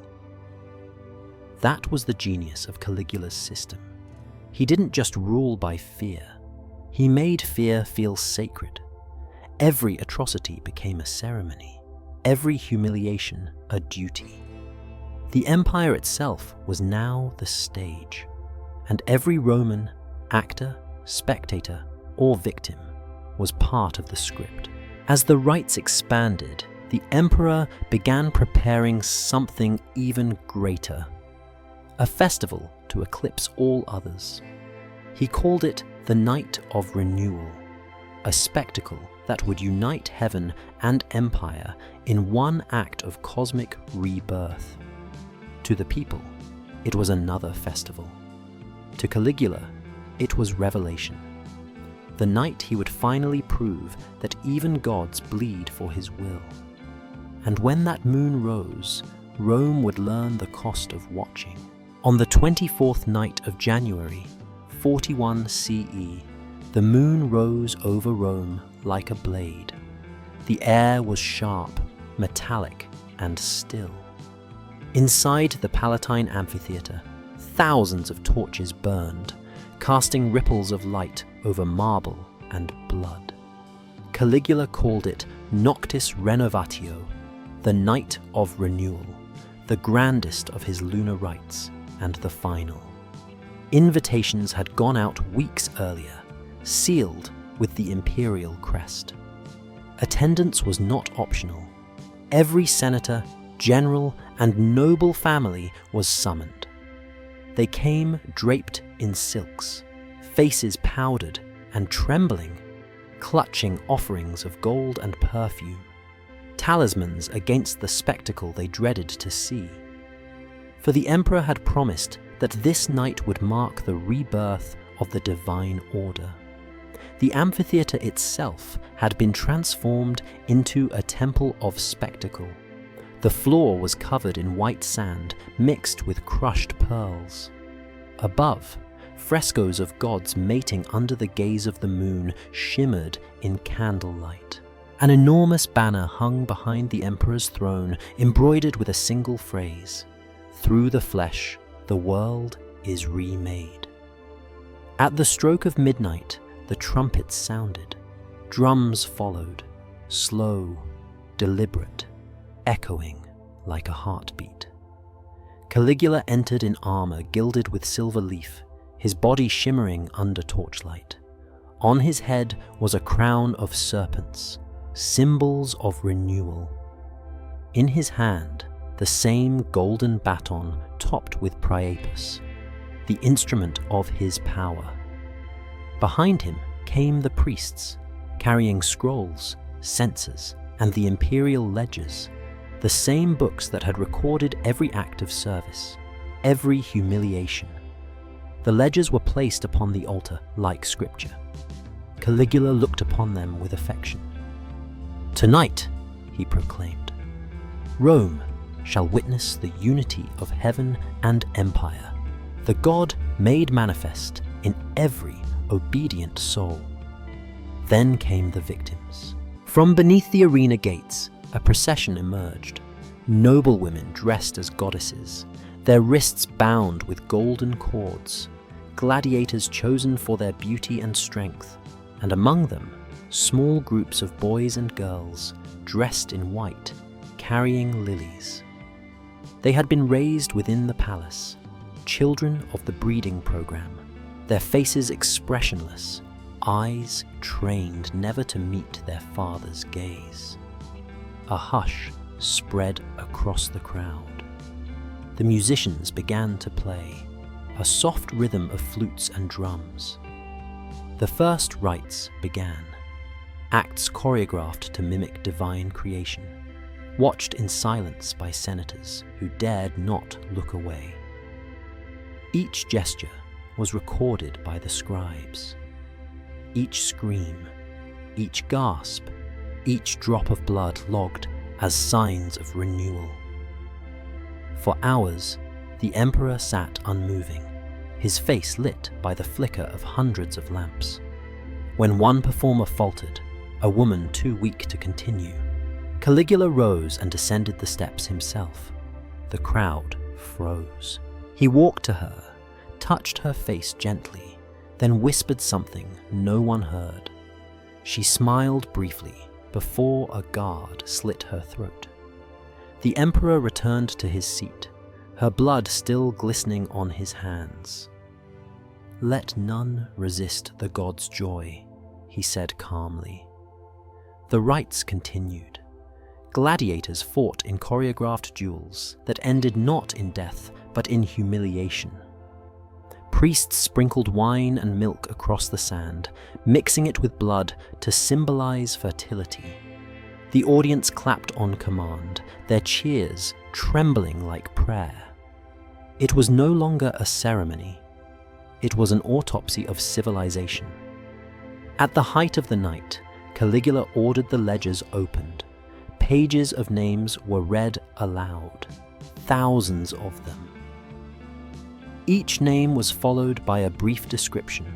That was the genius of Caligula's system. He didn't just rule by fear. He made fear feel sacred. Every atrocity became a ceremony, every humiliation a duty. The empire itself was now the stage, and every Roman, actor, spectator, or victim, was part of the script. As the rites expanded, the emperor began preparing something even greater, a festival to eclipse all others. He called it the Night of Renewal, a spectacle that would unite heaven and empire in one act of cosmic rebirth. To the people, it was another festival. To Caligula, it was revelation. The night he would finally prove that even gods bleed for his will. And when that moon rose, Rome would learn the cost of watching. On the 24th night of January, 41 CE, the moon rose over Rome like a blade. The air was sharp, metallic, and still. Inside the Palatine Amphitheatre, thousands of torches burned, casting ripples of light over marble and blood. Caligula called it Noctis Renovatio, the Night of Renewal, the grandest of his lunar rites and the final. Invitations had gone out weeks earlier, sealed with the imperial crest. Attendance was not optional. Every senator, general, and noble family was summoned. They came draped in silks, faces powdered and trembling, clutching offerings of gold and perfume, talismans against the spectacle they dreaded to see. For the emperor had promised that this night would mark the rebirth of the divine order. The amphitheatre itself had been transformed into a temple of spectacle. The floor was covered in white sand mixed with crushed pearls. Above, frescoes of gods mating under the gaze of the moon shimmered in candlelight. An enormous banner hung behind the emperor's throne, embroidered with a single phrase: "Through the flesh, the world is remade." At the stroke of midnight, the trumpets sounded. Drums followed, slow, deliberate, echoing like a heartbeat. Caligula entered in armor gilded with silver leaf, his body shimmering under torchlight. On his head was a crown of serpents, symbols of renewal. In his hand, the same golden baton topped with priapus, the instrument of his power. Behind him came the priests, carrying scrolls, censers, and the imperial ledgers, the same books that had recorded every act of service, every humiliation. The ledgers were placed upon the altar like scripture. Caligula looked upon them with affection. "Tonight," he proclaimed, "Rome shall witness the unity of heaven and empire, the God made manifest in every obedient soul." Then came the victims. From beneath the arena gates, a procession emerged. Noble women dressed as goddesses, their wrists bound with golden cords, gladiators chosen for their beauty and strength, and among them, small groups of boys and girls dressed in white, carrying lilies. They had been raised within the palace, children of the breeding program, their faces expressionless, eyes trained never to meet their father's gaze. A hush spread across the crowd. The musicians began to play, a soft rhythm of flutes and drums. The first rites began, acts choreographed to mimic divine creation, watched in silence by senators who dared not look away. Each gesture was recorded by the scribes. each scream, each gasp, each drop of blood logged as signs of renewal. For hours, the emperor sat unmoving, his face lit by the flicker of hundreds of lamps. When one performer faltered, a woman too weak to continue, Caligula rose and descended the steps himself. The crowd froze. He walked to her, touched her face gently, then whispered something no one heard. She smiled briefly before a guard slit her throat. The emperor returned to his seat, her blood still glistening on his hands. "Let none resist the god's joy," he said calmly. The rites continued. Gladiators fought in choreographed duels that ended not in death but in humiliation. Priests sprinkled wine and milk across the sand, mixing it with blood to symbolize fertility. The audience clapped on command, their cheers trembling like prayer. It was no longer a ceremony. It was an autopsy of civilization. At the height of the night, Caligula ordered the ledgers opened. Pages of names were read aloud, thousands of them. Each name was followed by a brief description.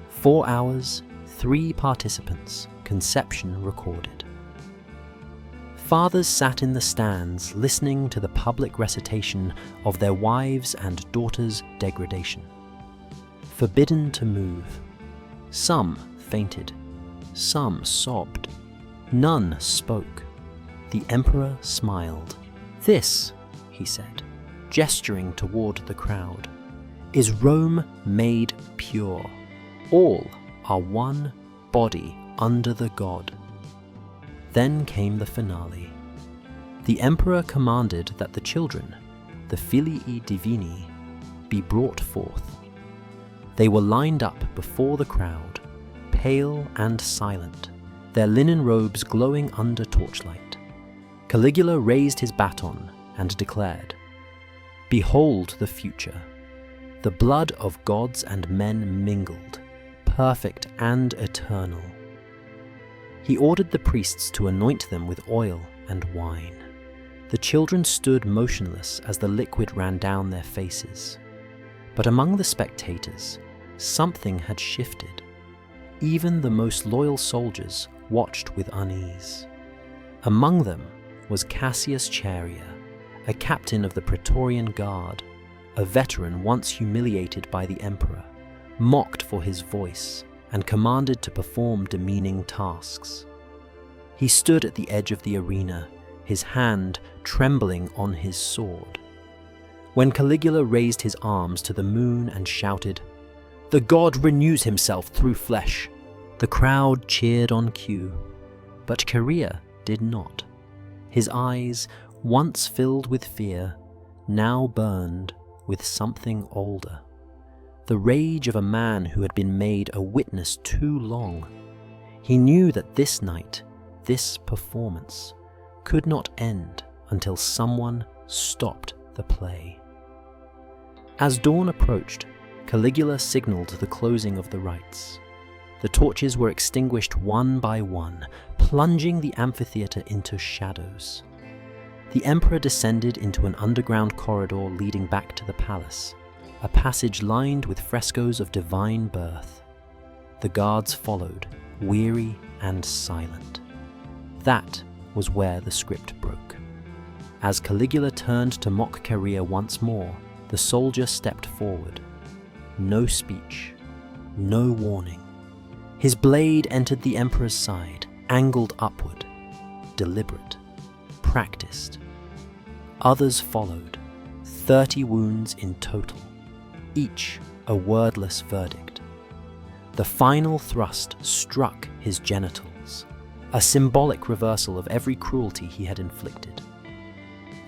4 hours, 3 participants, conception recorded. Fathers sat in the stands listening to the public recitation of their wives' and daughters' degradation. Forbidden to move. Some fainted, some sobbed. None spoke. The emperor smiled. "This," he said, gesturing toward the crowd, "is Rome made pure. All are one body under the god." Then came the finale. The emperor commanded that the children, the filii divini, be brought forth. They were lined up before the crowd, pale and silent, their linen robes glowing under torchlight. Caligula raised his baton and declared, "Behold the future. The blood of gods and men mingled, perfect and eternal." He ordered the priests to anoint them with oil and wine. The children stood motionless as the liquid ran down their faces. But among the spectators, something had shifted. Even the most loyal soldiers watched with unease. Among them was Cassius Chaerea, a captain of the Praetorian Guard, a veteran once humiliated by the emperor, mocked for his voice, and commanded to perform demeaning tasks. He stood at the edge of the arena, his hand trembling on his sword. When Caligula raised his arms to the moon and shouted, "The god renews himself through flesh," the crowd cheered on cue, but Chaerea did not. His eyes, once filled with fear, now burned with something older. The rage of a man who had been made a witness too long. He knew that this night, this performance, could not end until someone stopped the play. As dawn approached, Caligula signaled the closing of the rites. The torches were extinguished one by one, plunging the amphitheater into shadows. The emperor descended into an underground corridor leading back to the palace, a passage lined with frescoes of divine birth. The guards followed, weary and silent. That was where the script broke. As Caligula turned to mock Chaerea once more, the soldier stepped forward. No speech, no warning. His blade entered the emperor's side, angled upward, deliberate, practiced. Others followed, 30 wounds in total, each a wordless verdict. The final thrust struck his genitals, a symbolic reversal of every cruelty he had inflicted.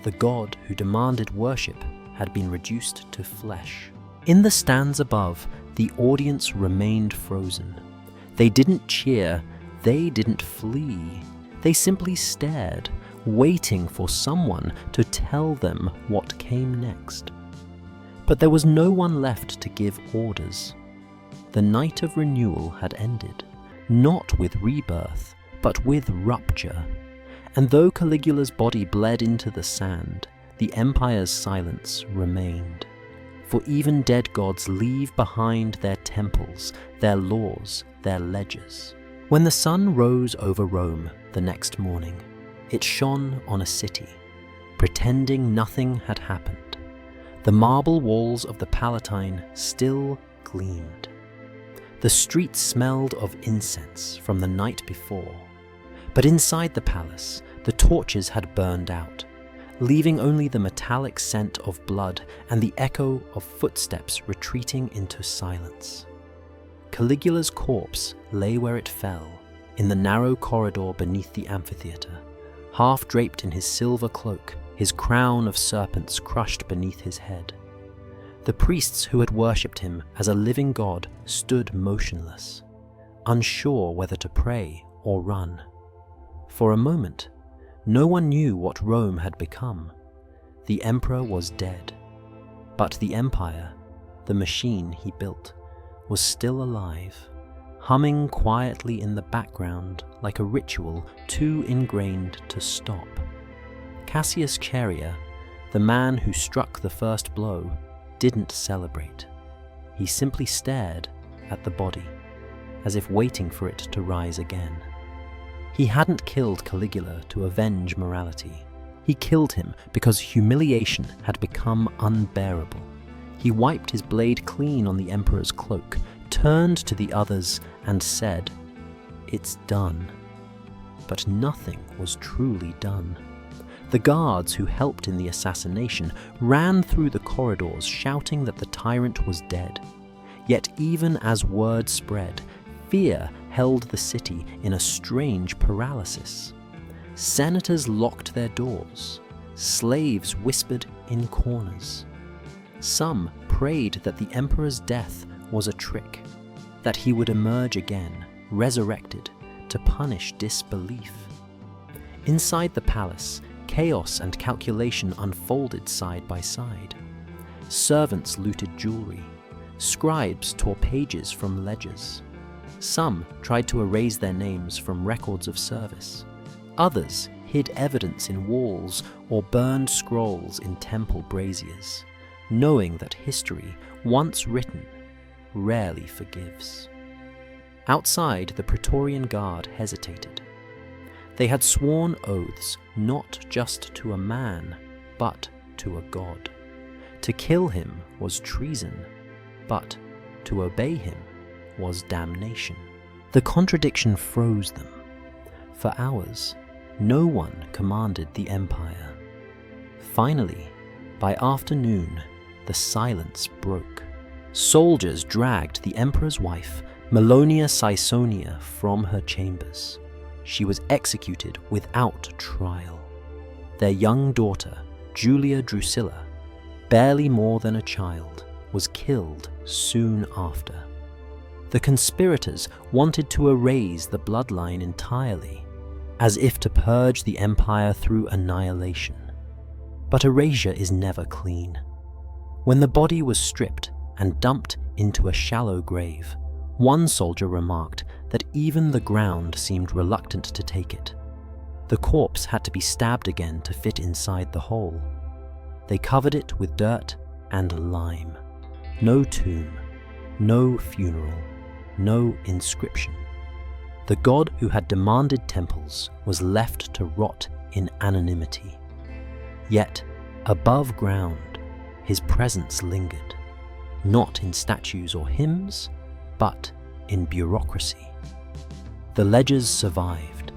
The god who demanded worship had been reduced to flesh. In the stands above, the audience remained frozen. They didn't cheer, they didn't flee. They simply stared, waiting for someone to tell them what came next. But there was no one left to give orders. The night of renewal had ended, not with rebirth, but with rupture. And though Caligula's body bled into the sand, the empire's silence remained. For even dead gods leave behind their temples, their laws, their ledgers. When the sun rose over Rome the next morning, it shone on a city, pretending nothing had happened. The marble walls of the Palatine still gleamed. The streets smelled of incense from the night before, but inside the palace, the torches had burned out, leaving only the metallic scent of blood and the echo of footsteps retreating into silence. Caligula's corpse lay where it fell, in the narrow corridor beneath the amphitheatre, half draped in his silver cloak, his crown of serpents crushed beneath his head. The priests who had worshipped him as a living god stood motionless, unsure whether to pray or run. For a moment, no one knew what Rome had become. The emperor was dead, but the empire, the machine he built, was still alive, humming quietly in the background like a ritual too ingrained to stop. Cassius Chaerea, the man who struck the first blow, didn't celebrate. He simply stared at the body, as if waiting for it to rise again. He hadn't killed Caligula to avenge morality. He killed him because humiliation had become unbearable. He wiped his blade clean on the emperor's cloak, turned to the others and said, "It's done." But nothing was truly done. The guards who helped in the assassination ran through the corridors shouting that the tyrant was dead. Yet even as word spread, fear held the city in a strange paralysis. Senators locked their doors. Slaves whispered in corners. Some prayed that the emperor's death was a trick, that he would emerge again, resurrected, to punish disbelief. Inside the palace, chaos and calculation unfolded side by side. Servants looted jewelry. Scribes tore pages from ledgers. Some tried to erase their names from records of service. Others hid evidence in walls or burned scrolls in temple braziers, knowing that history, once written, rarely forgives. Outside, the Praetorian Guard hesitated. They had sworn oaths not just to a man, but to a god. To kill him was treason, but to obey him was damnation. The contradiction froze them. For hours, no one commanded the empire. Finally, by afternoon, the silence broke. Soldiers dragged the emperor's wife, Melonia Caesonia, from her chambers. She was executed without trial. Their young daughter, Julia Drusilla, barely more than a child, was killed soon after. The conspirators wanted to erase the bloodline entirely, as if to purge the empire through annihilation. But erasure is never clean. When the body was stripped and dumped into a shallow grave, one soldier remarked that even the ground seemed reluctant to take it. The corpse had to be stabbed again to fit inside the hole. They covered it with dirt and lime. No tomb, no funeral, no inscription. The god who had demanded temples was left to rot in anonymity. Yet, above ground, his presence lingered, not in statues or hymns, but in bureaucracy. The ledgers survived,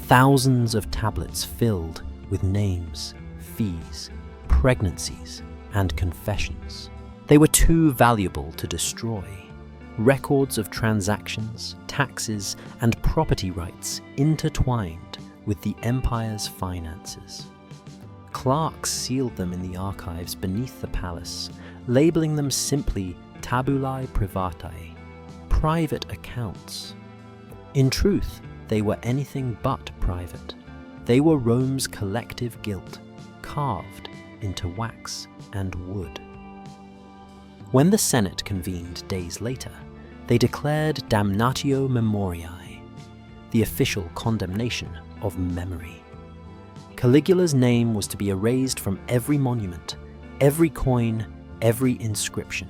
thousands of tablets filled with names, fees, pregnancies, and confessions. They were too valuable to destroy. Records of transactions, taxes, and property rights intertwined with the empire's finances. Clerks sealed them in the archives beneath the palace, labeling them simply tabulae privatae, private accounts. In truth, they were anything but private. They were Rome's collective guilt, carved into wax and wood. When the Senate convened days later, They declared damnatio memoriae, the official condemnation of memory. Caligula's name was to be erased from every monument, every coin, every inscription.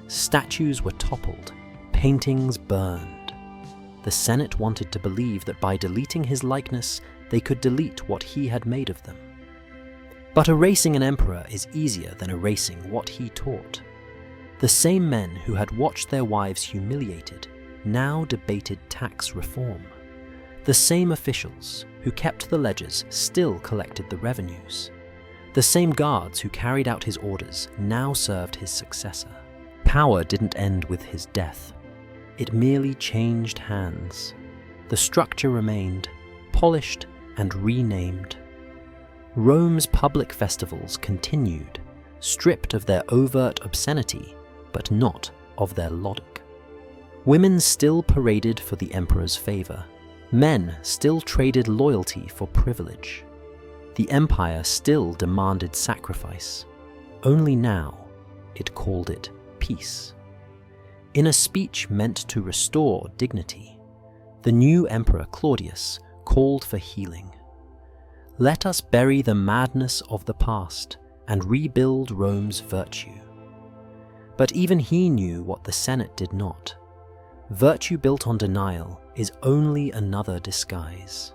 Statues were toppled, paintings burned. The Senate wanted to believe that by deleting his likeness, they could delete what he had made of them. But erasing an emperor is easier than erasing what he taught. The same men who had watched their wives humiliated now debated tax reform. The same officials who kept the ledgers still collected the revenues. The same guards who carried out his orders now served his successor. Power didn't end with his death. It merely changed hands. The structure remained, polished and renamed. Rome's public festivals continued, stripped of their overt obscenity, but not of their logic. Women still paraded for the emperor's favor. Men still traded loyalty for privilege. The empire still demanded sacrifice. Only now it called it peace. In a speech meant to restore dignity, the new emperor Claudius called for healing. Let us bury the madness of the past and rebuild Rome's virtue. But even he knew what the Senate did not. Virtue built on denial is only another disguise.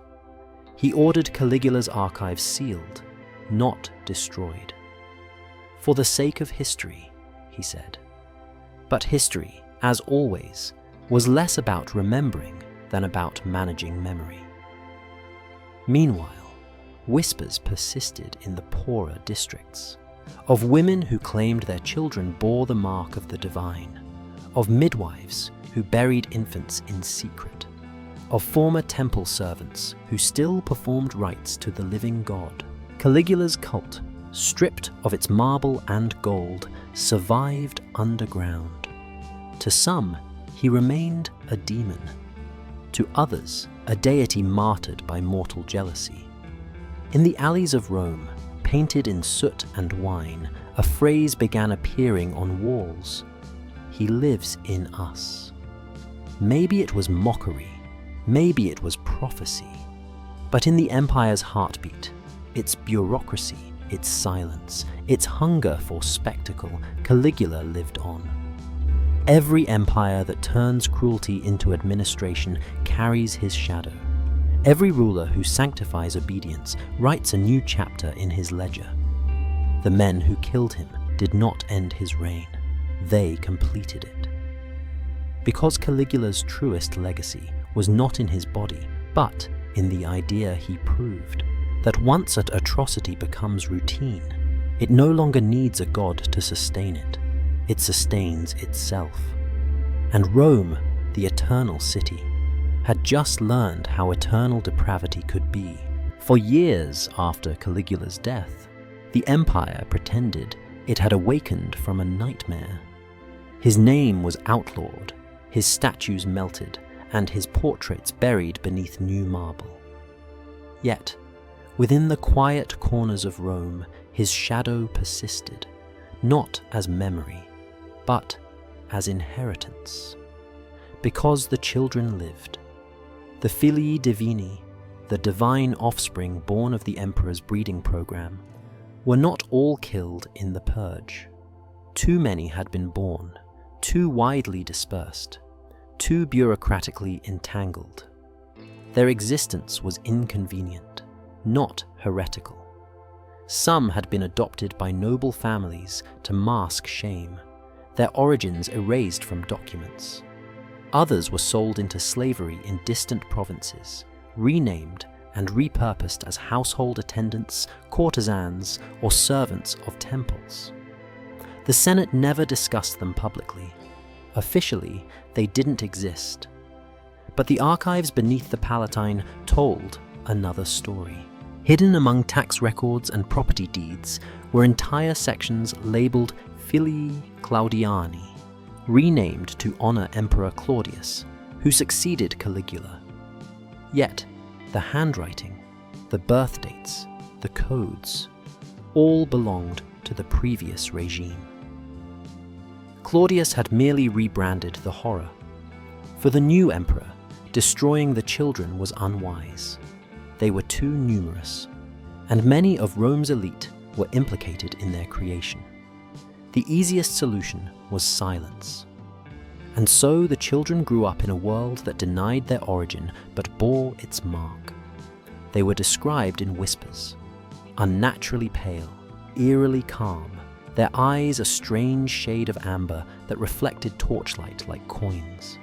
He ordered Caligula's archives sealed, not destroyed. For the sake of history, he said. But history, as always, was less about remembering than about managing memory. Meanwhile, whispers persisted in the poorer districts, of women who claimed their children bore the mark of the divine, of midwives who buried infants in secret, of former temple servants who still performed rites to the living god. Caligula's cult, stripped of its marble and gold, survived underground. To some, he remained a demon. To others, a deity martyred by mortal jealousy. In the alleys of Rome, painted in soot and wine, a phrase began appearing on walls. He lives in us. Maybe it was mockery, maybe it was prophecy, but in the empire's heartbeat, its bureaucracy, its silence, its hunger for spectacle, Caligula lived on. Every empire that turns cruelty into administration carries his shadow. Every ruler who sanctifies obedience writes a new chapter in his ledger. The men who killed him did not end his reign. They completed it. Because Caligula's truest legacy was not in his body, but in the idea he proved, that once an atrocity becomes routine, it no longer needs a god to sustain it. It sustains itself. And Rome, the eternal city, had just learned how eternal depravity could be. For years after Caligula's death, the empire pretended it had awakened from a nightmare. His name was outlawed, his statues melted, and his portraits buried beneath new marble. Yet, within the quiet corners of Rome, his shadow persisted, not as memory, but as inheritance. Because the children lived, the filii divini, the divine offspring born of the emperor's breeding program, were not all killed in the purge. Too many had been born, too widely dispersed, too bureaucratically entangled. Their existence was inconvenient, not heretical. Some had been adopted by noble families to mask shame, their origins erased from documents. Others were sold into slavery in distant provinces, renamed and repurposed as household attendants, courtesans, or servants of temples. The Senate never discussed them publicly. Officially, they didn't exist. But the archives beneath the Palatine told another story. Hidden among tax records and property deeds were entire sections labeled Filii Claudiani, renamed to honor Emperor Claudius, who succeeded Caligula. Yet, the handwriting, the birth dates, the codes, all belonged to the previous regime. Claudius had merely rebranded the horror, For the new emperor, destroying the children was unwise. They were too numerous, and many of Rome's elite were implicated in their creation. The easiest solution was silence. And so the children grew up in a world that denied their origin but bore its mark. They were described in whispers, unnaturally pale, eerily calm, their eyes a strange shade of amber that reflected torchlight like coins.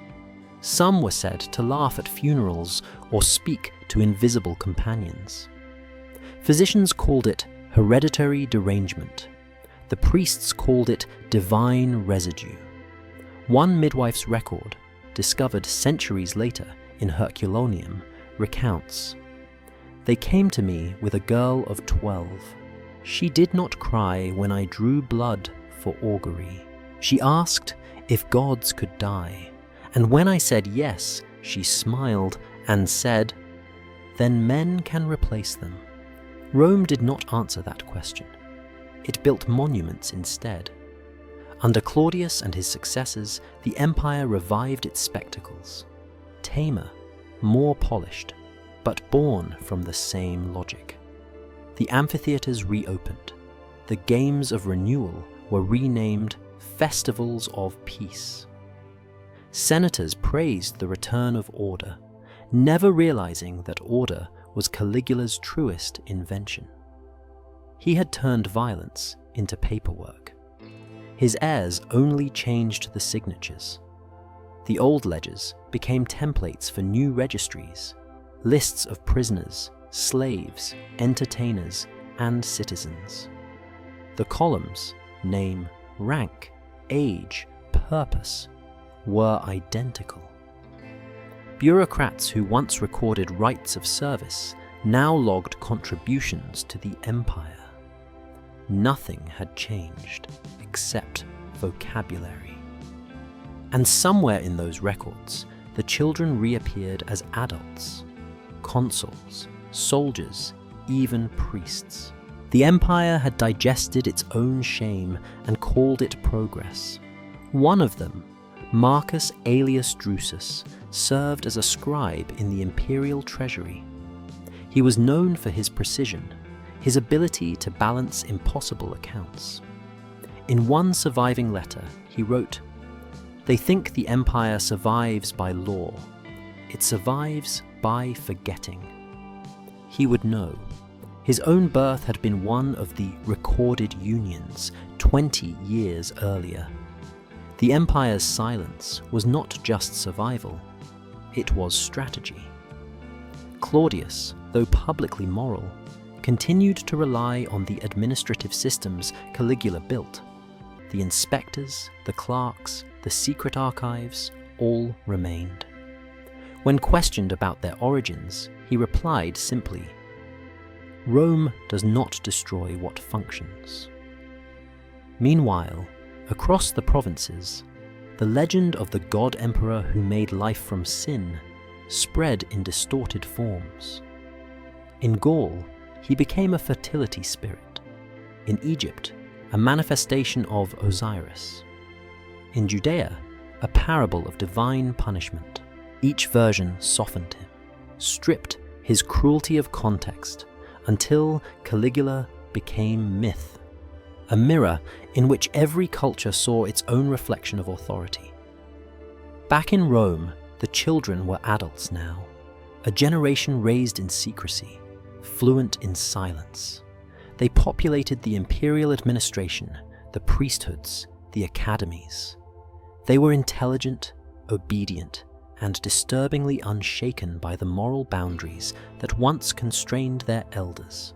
Some were said to laugh at funerals or speak to invisible companions. Physicians called it hereditary derangement. The priests called it divine residue. One midwife's record, discovered centuries later in Herculaneum, recounts, "They came to me with a girl of 12. She did not cry when I drew blood for augury. She asked if gods could die, and when I said yes, she smiled and said, 'Then men can replace them.' Rome did not answer that question. It built monuments instead. Under Claudius and his successors, the empire revived its spectacles. Tamer, more polished, but born from the same logic. The amphitheaters reopened. The games of renewal were renamed festivals of peace. Senators praised the return of order, never realizing that order was Caligula's truest invention. He had turned violence into paperwork. His heirs only changed the signatures. The old ledgers became templates for new registries, lists of prisoners, slaves, entertainers, and citizens. The columns, name, rank, age, purpose, were identical. Bureaucrats who once recorded rights of service now logged contributions to the empire. Nothing had changed except vocabulary. And somewhere in those records, the children reappeared as adults, consuls, soldiers, even priests. The empire had digested its own shame and called it progress. One of them, Marcus Aelius Drusus, served as a scribe in the imperial treasury. He was known for his precision, his ability to balance impossible accounts. In one surviving letter, he wrote, "They think the empire survives by law. It survives by forgetting." He would know. His own birth had been one of the recorded unions 20 years earlier. The empire's silence was not just survival, it was strategy. Claudius, though publicly moral, continued to rely on the administrative systems Caligula built. The inspectors, the clerks, the secret archives, all remained. When questioned about their origins, he replied simply, "Rome does not destroy what functions." Meanwhile, across the provinces, the legend of the god emperor who made life from sin spread in distorted forms. In Gaul, he became a fertility spirit. In Egypt, a manifestation of Osiris. In Judea, a parable of divine punishment. Each version softened him, stripped his cruelty of context, until Caligula became myth, a mirror in which every culture saw its own reflection of authority. Back in Rome, the children were adults now, a generation raised in secrecy, fluent in silence. They populated the imperial administration, the priesthoods, the academies. They were intelligent, obedient, and disturbingly unshaken by the moral boundaries that once constrained their elders.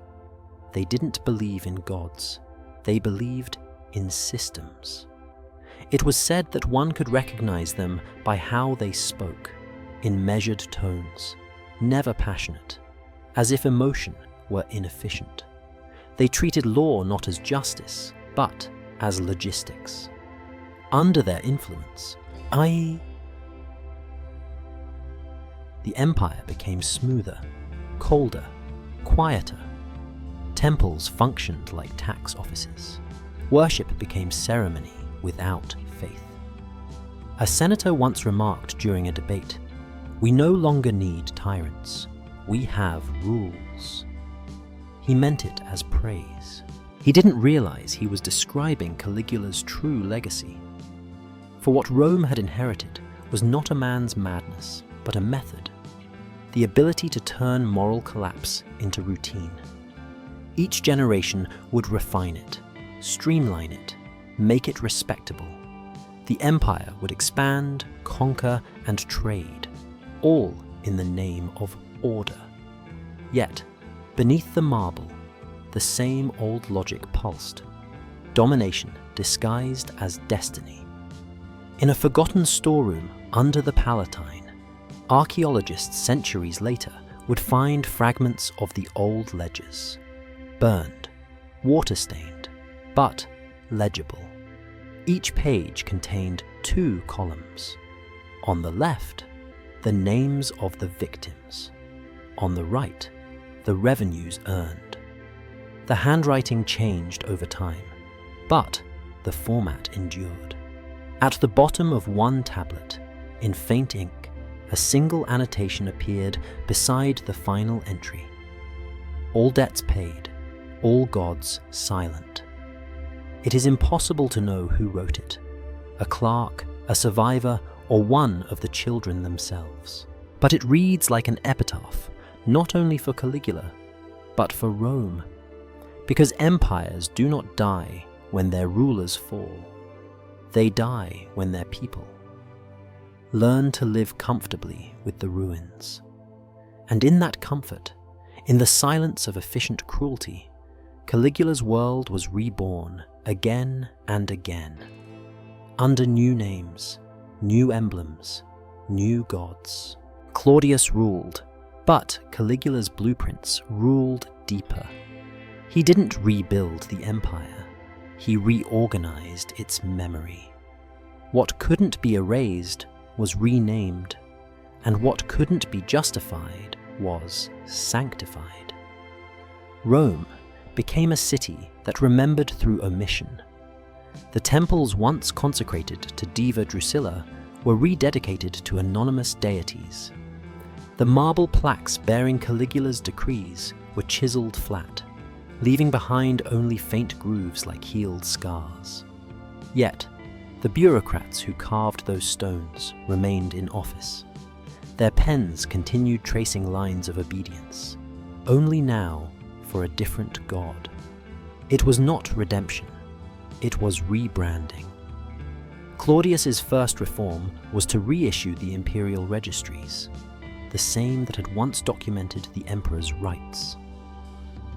They didn't believe in gods, they believed in systems. It was said that one could recognize them by how they spoke, in measured tones, never passionate, as if emotion were inefficient. They treated law not as justice, but as logistics. Under their influence, the empire became smoother, colder, quieter. Temples functioned like tax offices. Worship became ceremony without faith. A senator once remarked during a debate, "We no longer need tyrants, we have rules." He meant it as praise. He didn't realize he was describing Caligula's true legacy. For what Rome had inherited was not a man's madness, but a method, the ability to turn moral collapse into routine. Each generation would refine it, streamline it, make it respectable. The empire would expand, conquer, and trade, all in the name of order. Yet, beneath the marble, the same old logic pulsed, domination disguised as destiny. In a forgotten storeroom under the Palatine, archaeologists centuries later would find fragments of the old ledgers, burned, water-stained, but legible. Each page contained 2 columns. On the left, the names of the victims. On the right, the revenues earned. The handwriting changed over time, but the format endured. At the bottom of one tablet, in faint ink, a single annotation appeared beside the final entry. All debts paid, all gods silent. It is impossible to know who wrote it, a clerk, a survivor, or one of the children themselves. But it reads like an epitaph, not only for Caligula, but for Rome. Because empires do not die when their rulers fall. They die when their people learn to live comfortably with the ruins. And in that comfort, in the silence of efficient cruelty, Caligula's world was reborn again and again, under new names, new emblems, new gods. Claudius ruled, but Caligula's blueprints ruled deeper. He didn't rebuild the empire, he reorganized its memory. What couldn't be erased was renamed, and what couldn't be justified was sanctified. Rome became a city that remembered through omission. The temples once consecrated to Diva Drusilla were rededicated to anonymous deities. The marble plaques bearing Caligula's decrees were chiseled flat, leaving behind only faint grooves like healed scars. Yet, the bureaucrats who carved those stones remained in office. Their pens continued tracing lines of obedience, only now for a different god. It was not redemption, it was rebranding. Claudius's first reform was to reissue the imperial registries, the same that had once documented the emperor's rights.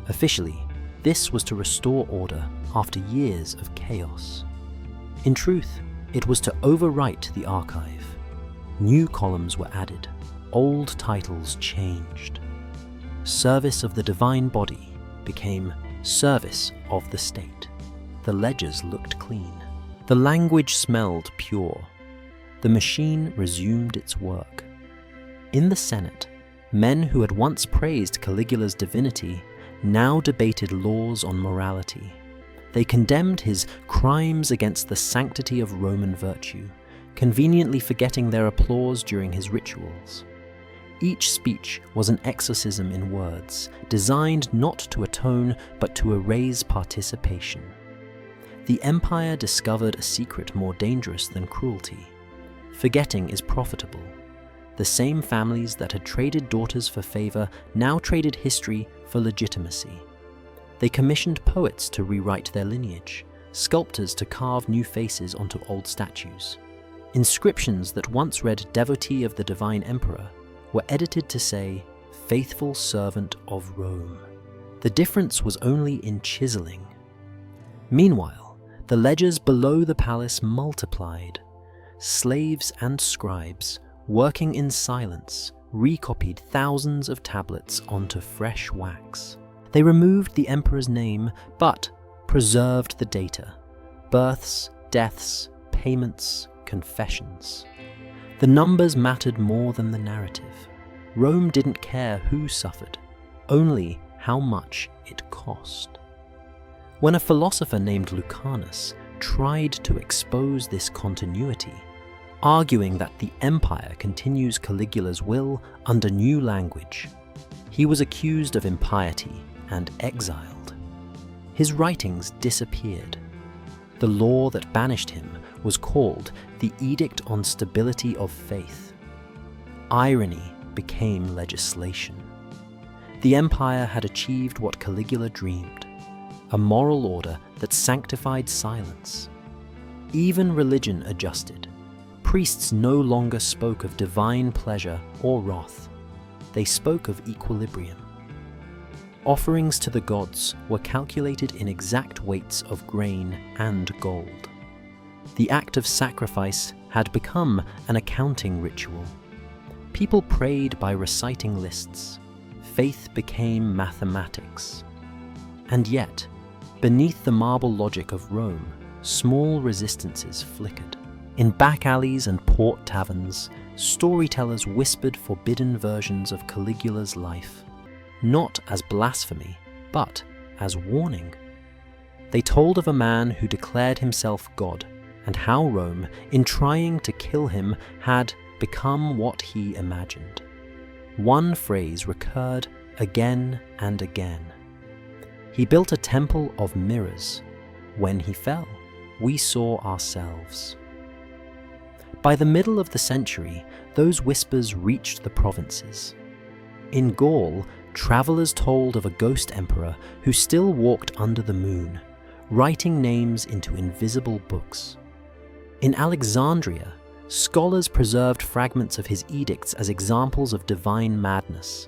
Officially, this was to restore order after years of chaos. In truth, it was to overwrite the archive. New columns were added, old titles changed. Service of the divine body became service of the state. The ledgers looked clean. The language smelled pure. The machine resumed its work. In the Senate, men who had once praised Caligula's divinity now debated laws on morality. They condemned his crimes against the sanctity of Roman virtue, conveniently forgetting their applause during his rituals. Each speech was an exorcism in words, designed not to atone but to erase participation. The empire discovered a secret more dangerous than cruelty. Forgetting is profitable. The same families that had traded daughters for favor now traded history for legitimacy. They commissioned poets to rewrite their lineage, sculptors to carve new faces onto old statues. Inscriptions that once read devotee of the divine emperor were edited to say, faithful servant of Rome. The difference was only in chiseling. Meanwhile, the ledgers below the palace multiplied. Slaves and scribes, working in silence, recopied thousands of tablets onto fresh wax. They removed the emperor's name, but preserved the data: births, deaths, payments, confessions. The numbers mattered more than the narrative. Rome didn't care who suffered, only how much it cost. When a philosopher named Lucanus tried to expose this continuity, arguing that the empire continues Caligula's will under new language. He was accused of impiety and exiled. His writings disappeared. The law that banished him was called the Edict on Stability of Faith. Irony became legislation. The empire had achieved what Caligula dreamed, a moral order that sanctified silence. Even religion adjusted. Priests no longer spoke of divine pleasure or wrath. They spoke of equilibrium. Offerings to the gods were calculated in exact weights of grain and gold. The act of sacrifice had become an accounting ritual. People prayed by reciting lists. Faith became mathematics. And yet, beneath the marble logic of Rome, small resistances flickered. In back alleys and port taverns, storytellers whispered forbidden versions of Caligula's life, not as blasphemy, but as warning. They told of a man who declared himself God, and how Rome, in trying to kill him, had become what he imagined. One phrase recurred again and again. He built a temple of mirrors. When he fell, we saw ourselves. By the middle of the century, those whispers reached the provinces. In Gaul, travelers told of a ghost emperor who still walked under the moon, writing names into invisible books. In Alexandria, scholars preserved fragments of his edicts as examples of divine madness,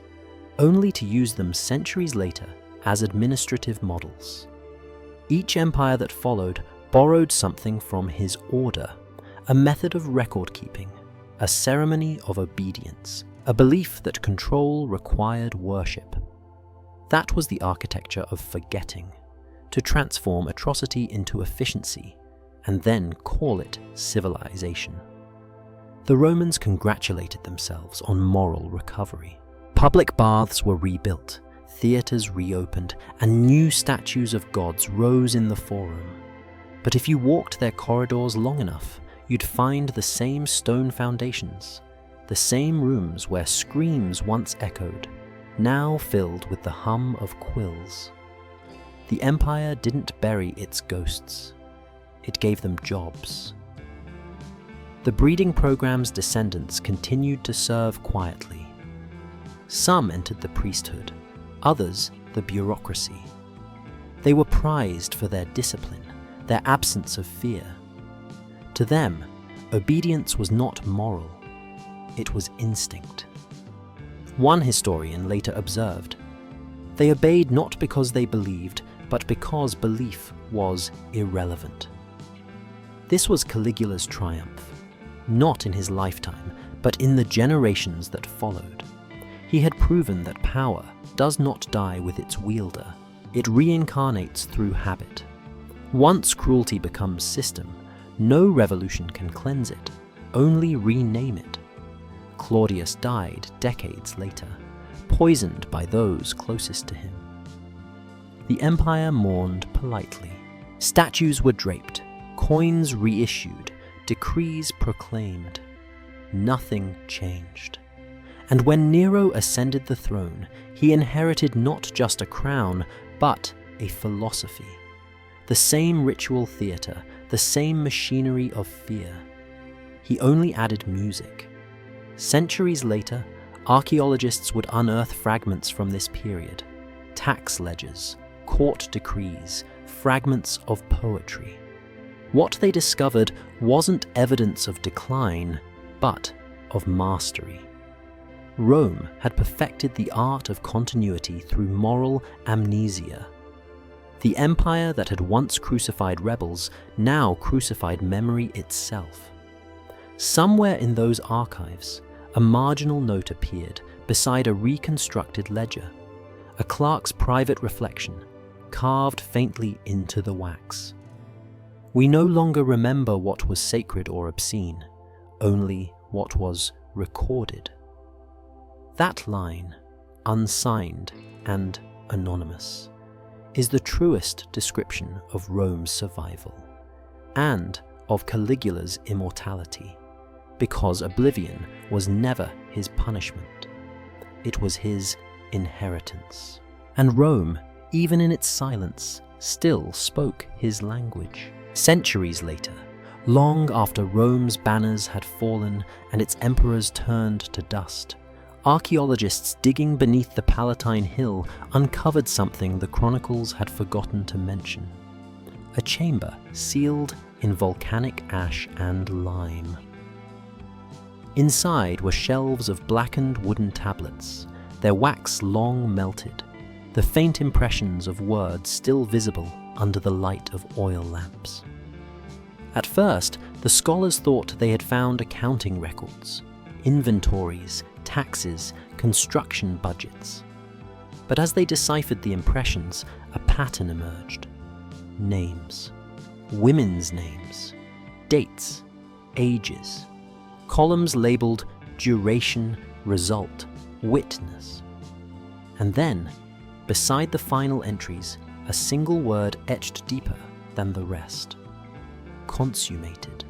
only to use them centuries later as administrative models. Each empire that followed borrowed something from his order, a method of record-keeping, a ceremony of obedience, a belief that control required worship. That was the architecture of forgetting, to transform atrocity into efficiency, and then call it civilization. The Romans congratulated themselves on moral recovery. Public baths were rebuilt, theatres reopened, and new statues of gods rose in the forum. But if you walked their corridors long enough, you'd find the same stone foundations, the same rooms where screams once echoed, now filled with the hum of quills. The empire didn't bury its ghosts. It gave them jobs. The breeding program's descendants continued to serve quietly. Some entered the priesthood, others the bureaucracy. They were prized for their discipline, their absence of fear. To them, obedience was not moral, it was instinct. One historian later observed, "They obeyed not because they believed, but because belief was irrelevant." This was Caligula's triumph, not in his lifetime, but in the generations that followed. He had proven that power does not die with its wielder, it reincarnates through habit. Once cruelty becomes system, no revolution can cleanse it, only rename it. Claudius died decades later, poisoned by those closest to him. The empire mourned politely. Statues were draped, coins reissued, decrees proclaimed. Nothing changed. And when Nero ascended the throne, he inherited not just a crown, but a philosophy. The same ritual theatre, the same machinery of fear. He only added music. Centuries later, archaeologists would unearth fragments from this period, tax ledgers, court decrees, fragments of poetry. What they discovered wasn't evidence of decline, but of mastery. Rome had perfected the art of continuity through moral amnesia. The empire that had once crucified rebels now crucified memory itself. Somewhere in those archives, a marginal note appeared beside a reconstructed ledger, a clerk's private reflection, carved faintly into the wax. We no longer remember what was sacred or obscene, only what was recorded. That line, unsigned and anonymous, is the truest description of Rome's survival, and of Caligula's immortality. because oblivion was never his punishment. It was his inheritance. And Rome, even in its silence, still spoke his language. Centuries later, long after Rome's banners had fallen and its emperors turned to dust, archaeologists digging beneath the Palatine Hill uncovered something the chronicles had forgotten to mention. A chamber sealed in volcanic ash and lime. Inside were shelves of blackened wooden tablets, their wax long melted, the faint impressions of words still visible under the light of oil lamps. At first, the scholars thought they had found accounting records, inventories, taxes, construction budgets. But as they deciphered the impressions, a pattern emerged. Names. Women's names. Dates. Ages. Columns labeled duration, result, witness. And then, beside the final entries, a single word etched deeper than the rest. Consummated.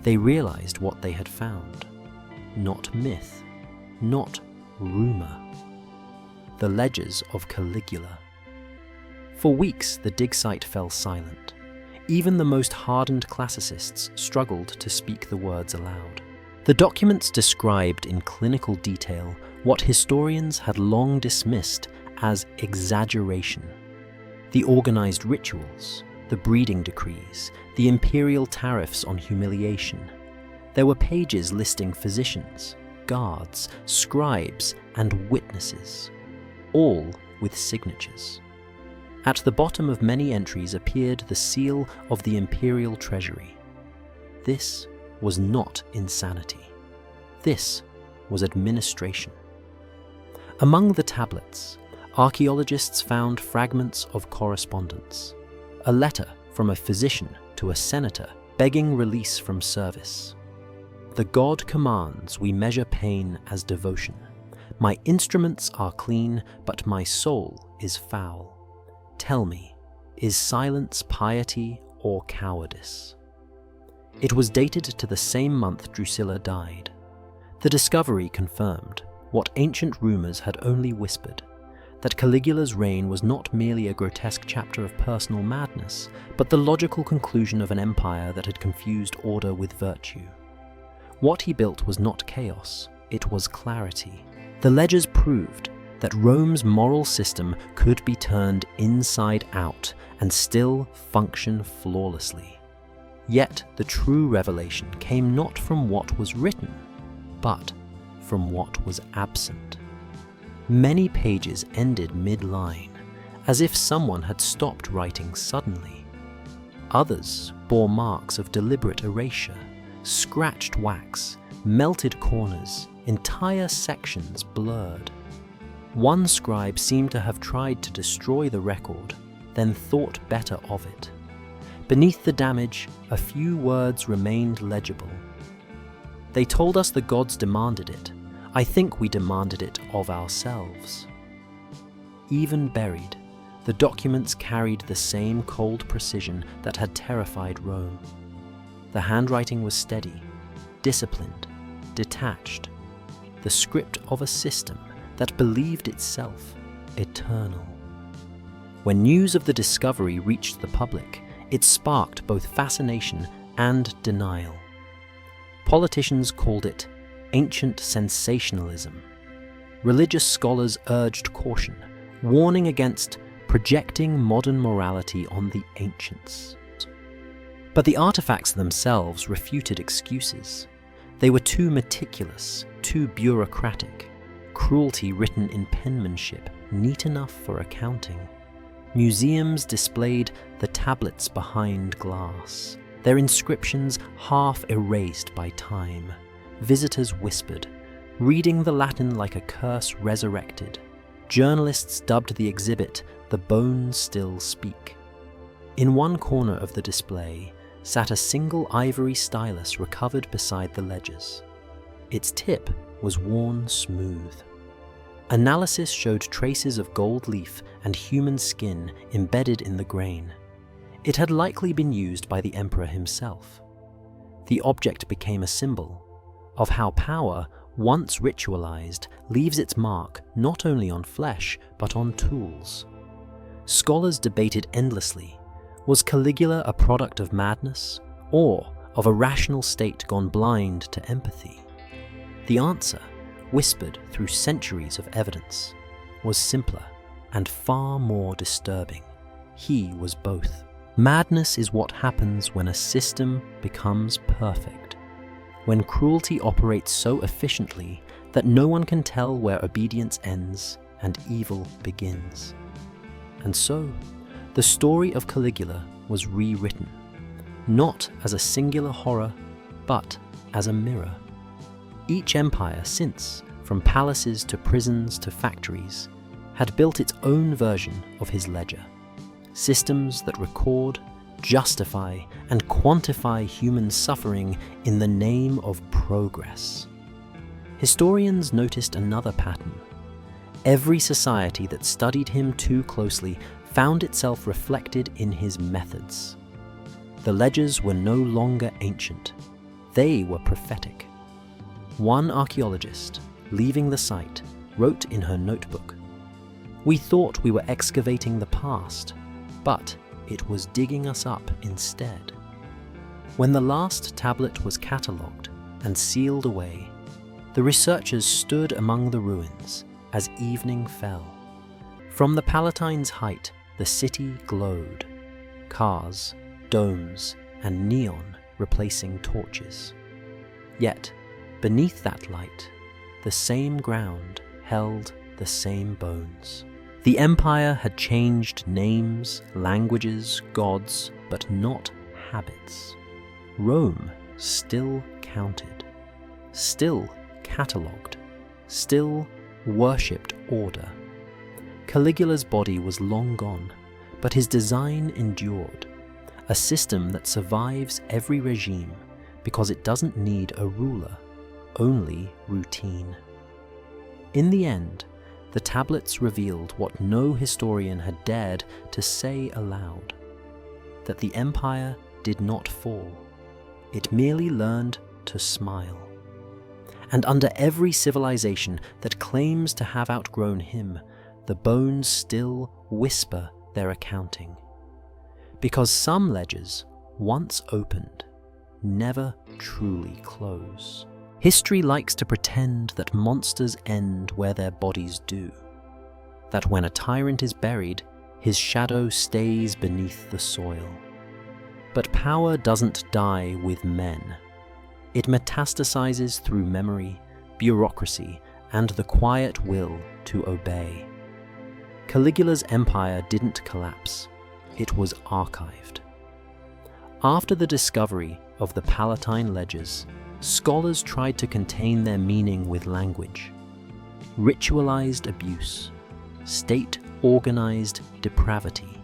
They realized what they had found. Not myth, not rumor. The ledgers of Caligula. For weeks, the dig site fell silent. Even the most hardened classicists struggled to speak the words aloud. The documents described in clinical detail what historians had long dismissed as exaggeration. The organized rituals, the breeding decrees, the imperial tariffs on humiliation. There were pages listing physicians, guards, scribes, and witnesses, all with signatures. At the bottom of many entries appeared the seal of the imperial treasury. This was not insanity. This was administration. Among the tablets, archaeologists found fragments of correspondence. A letter from a physician to a senator begging release from service. The god commands we measure pain as devotion. My instruments are clean, but my soul is foul. Tell me, is silence piety or cowardice? It was dated to the same month Drusilla died. The discovery confirmed what ancient rumors had only whispered, that Caligula's reign was not merely a grotesque chapter of personal madness, but the logical conclusion of an empire that had confused order with virtue. What he built was not chaos, it was clarity. The ledgers proved that Rome's moral system could be turned inside out and still function flawlessly. Yet the true revelation came not from what was written, but from what was absent. Many pages ended mid-line, as if someone had stopped writing suddenly. Others bore marks of deliberate erasure, scratched wax, melted corners, entire sections blurred. One scribe seemed to have tried to destroy the record, then thought better of it. Beneath the damage, a few words remained legible. They told us the gods demanded it. I think we demanded it of ourselves. Even buried, the documents carried the same cold precision that had terrified Rome. The handwriting was steady, disciplined, detached, the script of a system that believed itself eternal. When news of the discovery reached the public, it sparked both fascination and denial. Politicians called it ancient sensationalism. Religious scholars urged caution, warning against projecting modern morality on the ancients. But the artifacts themselves refuted excuses. They were too meticulous, too bureaucratic, cruelty written in penmanship, neat enough for accounting. Museums displayed the tablets behind glass, their inscriptions half erased by time. Visitors whispered, reading the Latin like a curse resurrected. Journalists dubbed the exhibit "The Bones Still Speak." In one corner of the display sat a single ivory stylus recovered beside the ledgers. Its tip was worn smooth. Analysis showed traces of gold leaf and human skin embedded in the grain. It had likely been used by the emperor himself. The object became a symbol of how power, once ritualized, leaves its mark not only on flesh, but on tools. Scholars debated endlessly, was Caligula a product of madness, or of a rational state gone blind to empathy? The answer, whispered through centuries of evidence, was simpler and far more disturbing. He was both. Madness is what happens when a system becomes perfect, when cruelty operates so efficiently that no one can tell where obedience ends and evil begins. And so, the story of Caligula was rewritten, not as a singular horror, but as a mirror. Each empire since, from palaces to prisons to factories, had built its own version of his ledger. Systems that record, justify, and quantify human suffering in the name of progress. Historians noticed another pattern. Every society that studied him too closely found itself reflected in his methods. The ledgers were no longer ancient. They were prophetic. One archaeologist, leaving the site, wrote in her notebook, "We thought we were excavating the past, but it was digging us up instead." When the last tablet was catalogued and sealed away, the researchers stood among the ruins as evening fell. From the Palatine's height, the city glowed, cars, domes, and neon replacing torches. Yet, beneath that light, the same ground held the same bones. The empire had changed names, languages, gods, but not habits. Rome still counted, still catalogued, still worshipped order. Caligula's body was long gone, but his design endured, a system that survives every regime because it doesn't need a ruler, only routine. In the end, the tablets revealed what no historian had dared to say aloud, that the empire did not fall, it merely learned to smile. And under every civilization that claims to have outgrown him, the bones still whisper their accounting. Because some ledgers, once opened, never truly close. History likes to pretend that monsters end where their bodies do, that when a tyrant is buried, his shadow stays beneath the soil. But power doesn't die with men. It metastasizes through memory, bureaucracy, and the quiet will to obey. Caligula's empire didn't collapse, it was archived. After the discovery of the Palatine ledgers, scholars tried to contain their meaning with language. Ritualized abuse, state-organized depravity,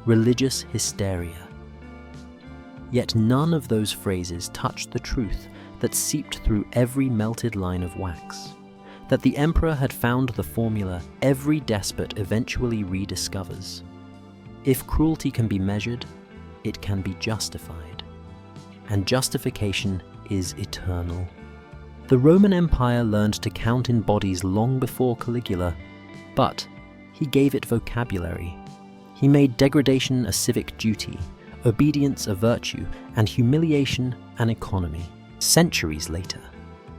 religious hysteria. Yet none of those phrases touched the truth that seeped through every melted line of wax, that the emperor had found the formula every despot eventually rediscovers. If cruelty can be measured, it can be justified. And justification is eternal. The Roman Empire learned to count in bodies long before Caligula, but he gave it vocabulary. He made degradation a civic duty, obedience a virtue, and humiliation an economy. Centuries later,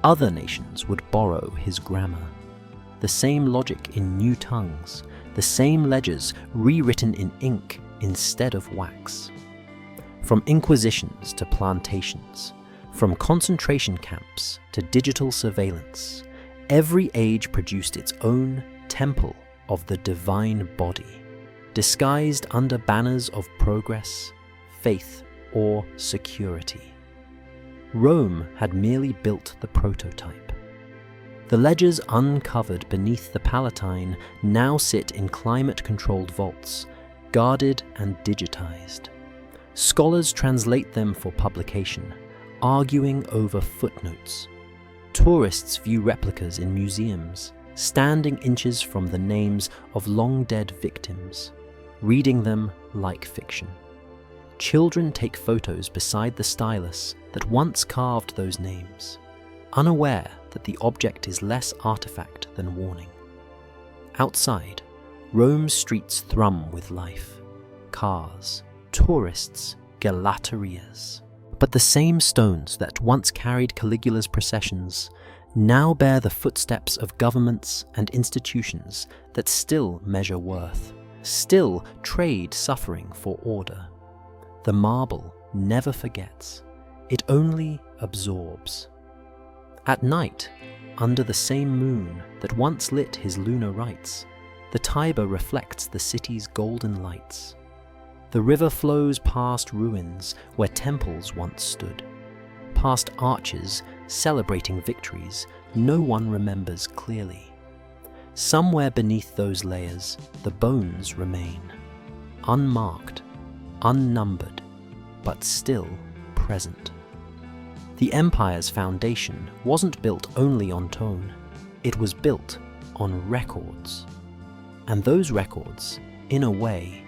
other nations would borrow his grammar. The same logic in new tongues, the same ledgers rewritten in ink instead of wax. From inquisitions to plantations, from concentration camps to digital surveillance, every age produced its own temple of the divine body, disguised under banners of progress, faith, or security. Rome had merely built the prototype. The ledgers uncovered beneath the Palatine now sit in climate-controlled vaults, guarded and digitized. Scholars translate them for publication, arguing over footnotes. Tourists view replicas in museums, standing inches from the names of long-dead victims, reading them like fiction. Children take photos beside the stylus that once carved those names, unaware that the object is less artifact than warning. Outside, Rome's streets thrum with life. Cars, tourists, gelaterias. But the same stones that once carried Caligula's processions now bear the footsteps of governments and institutions that still measure worth, still trade suffering for order. The marble never forgets, it only absorbs. At night, under the same moon that once lit his lunar rites, the Tiber reflects the city's golden lights. The river flows past ruins where temples once stood, past arches celebrating victories no one remembers clearly. Somewhere beneath those layers, the bones remain, unmarked, unnumbered, but still present. The empire's foundation wasn't built only on tone, it was built on records. And those records, in a way,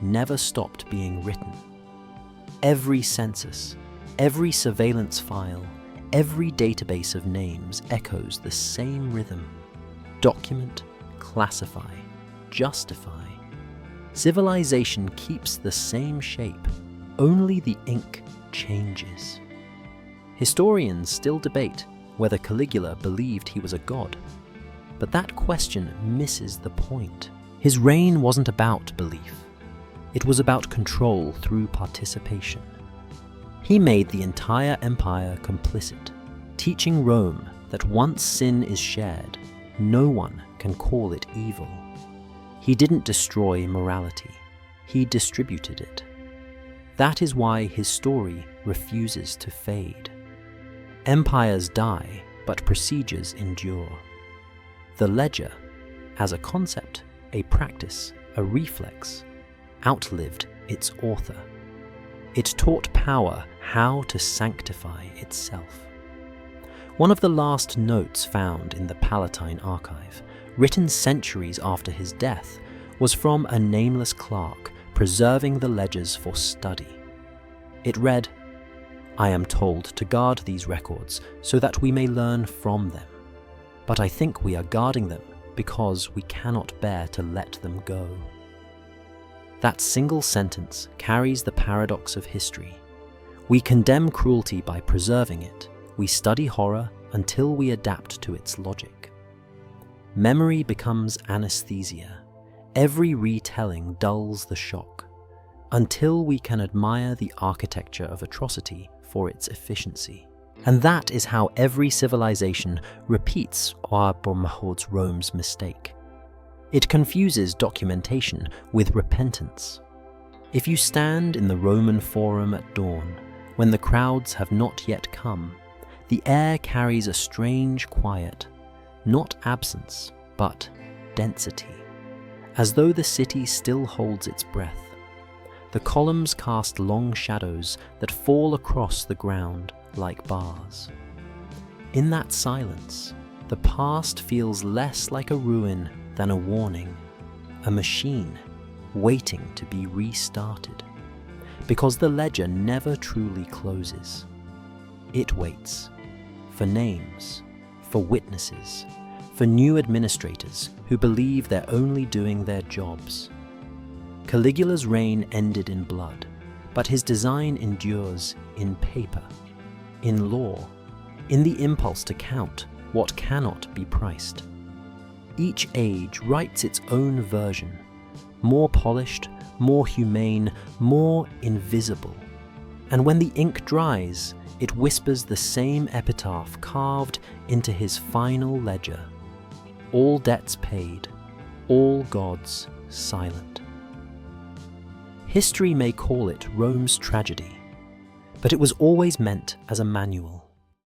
never stopped being written. Every census, every surveillance file, every database of names echoes the same rhythm. Document, classify, justify. Civilization keeps the same shape, only the ink changes. Historians still debate whether Caligula believed he was a god, but that question misses the point. His reign wasn't about belief. It was about control through participation. He made the entire empire complicit, teaching Rome that once sin is shared, no one can call it evil. He didn't destroy morality, he distributed it. That is why his story refuses to fade. Empires die, but procedures endure. The ledger, as a concept, a practice, a reflex, outlived its author. It taught power how to sanctify itself. One of the last notes found in the Palatine archive, written centuries after his death, was from a nameless clerk preserving the ledgers for study. It read, "I am told to guard these records so that we may learn from them, but I think we are guarding them because we cannot bear to let them go." That single sentence carries the paradox of history. We condemn cruelty by preserving it. We study horror until we adapt to its logic. Memory becomes anesthesia. Every retelling dulls the shock, until we can admire the architecture of atrocity for its efficiency. And that is how every civilization repeats Mahod's Rome's mistake. It confuses documentation with repentance. If you stand in the Roman Forum at dawn, when the crowds have not yet come, the air carries a strange quiet, not absence, but density, as though the city still holds its breath. The columns cast long shadows that fall across the ground like bars. In that silence, the past feels less like a ruin than a warning, a machine waiting to be restarted, because the ledger never truly closes. It waits for names, for witnesses, for new administrators who believe they're only doing their jobs. Caligula's reign ended in blood, but his design endures in paper, in law, in the impulse to count what cannot be priced. Each age writes its own version, more polished, more humane, more invisible. And when the ink dries, it whispers the same epitaph carved into his final ledger. All debts paid, all gods silent. History may call it Rome's tragedy, but it was always meant as a manual.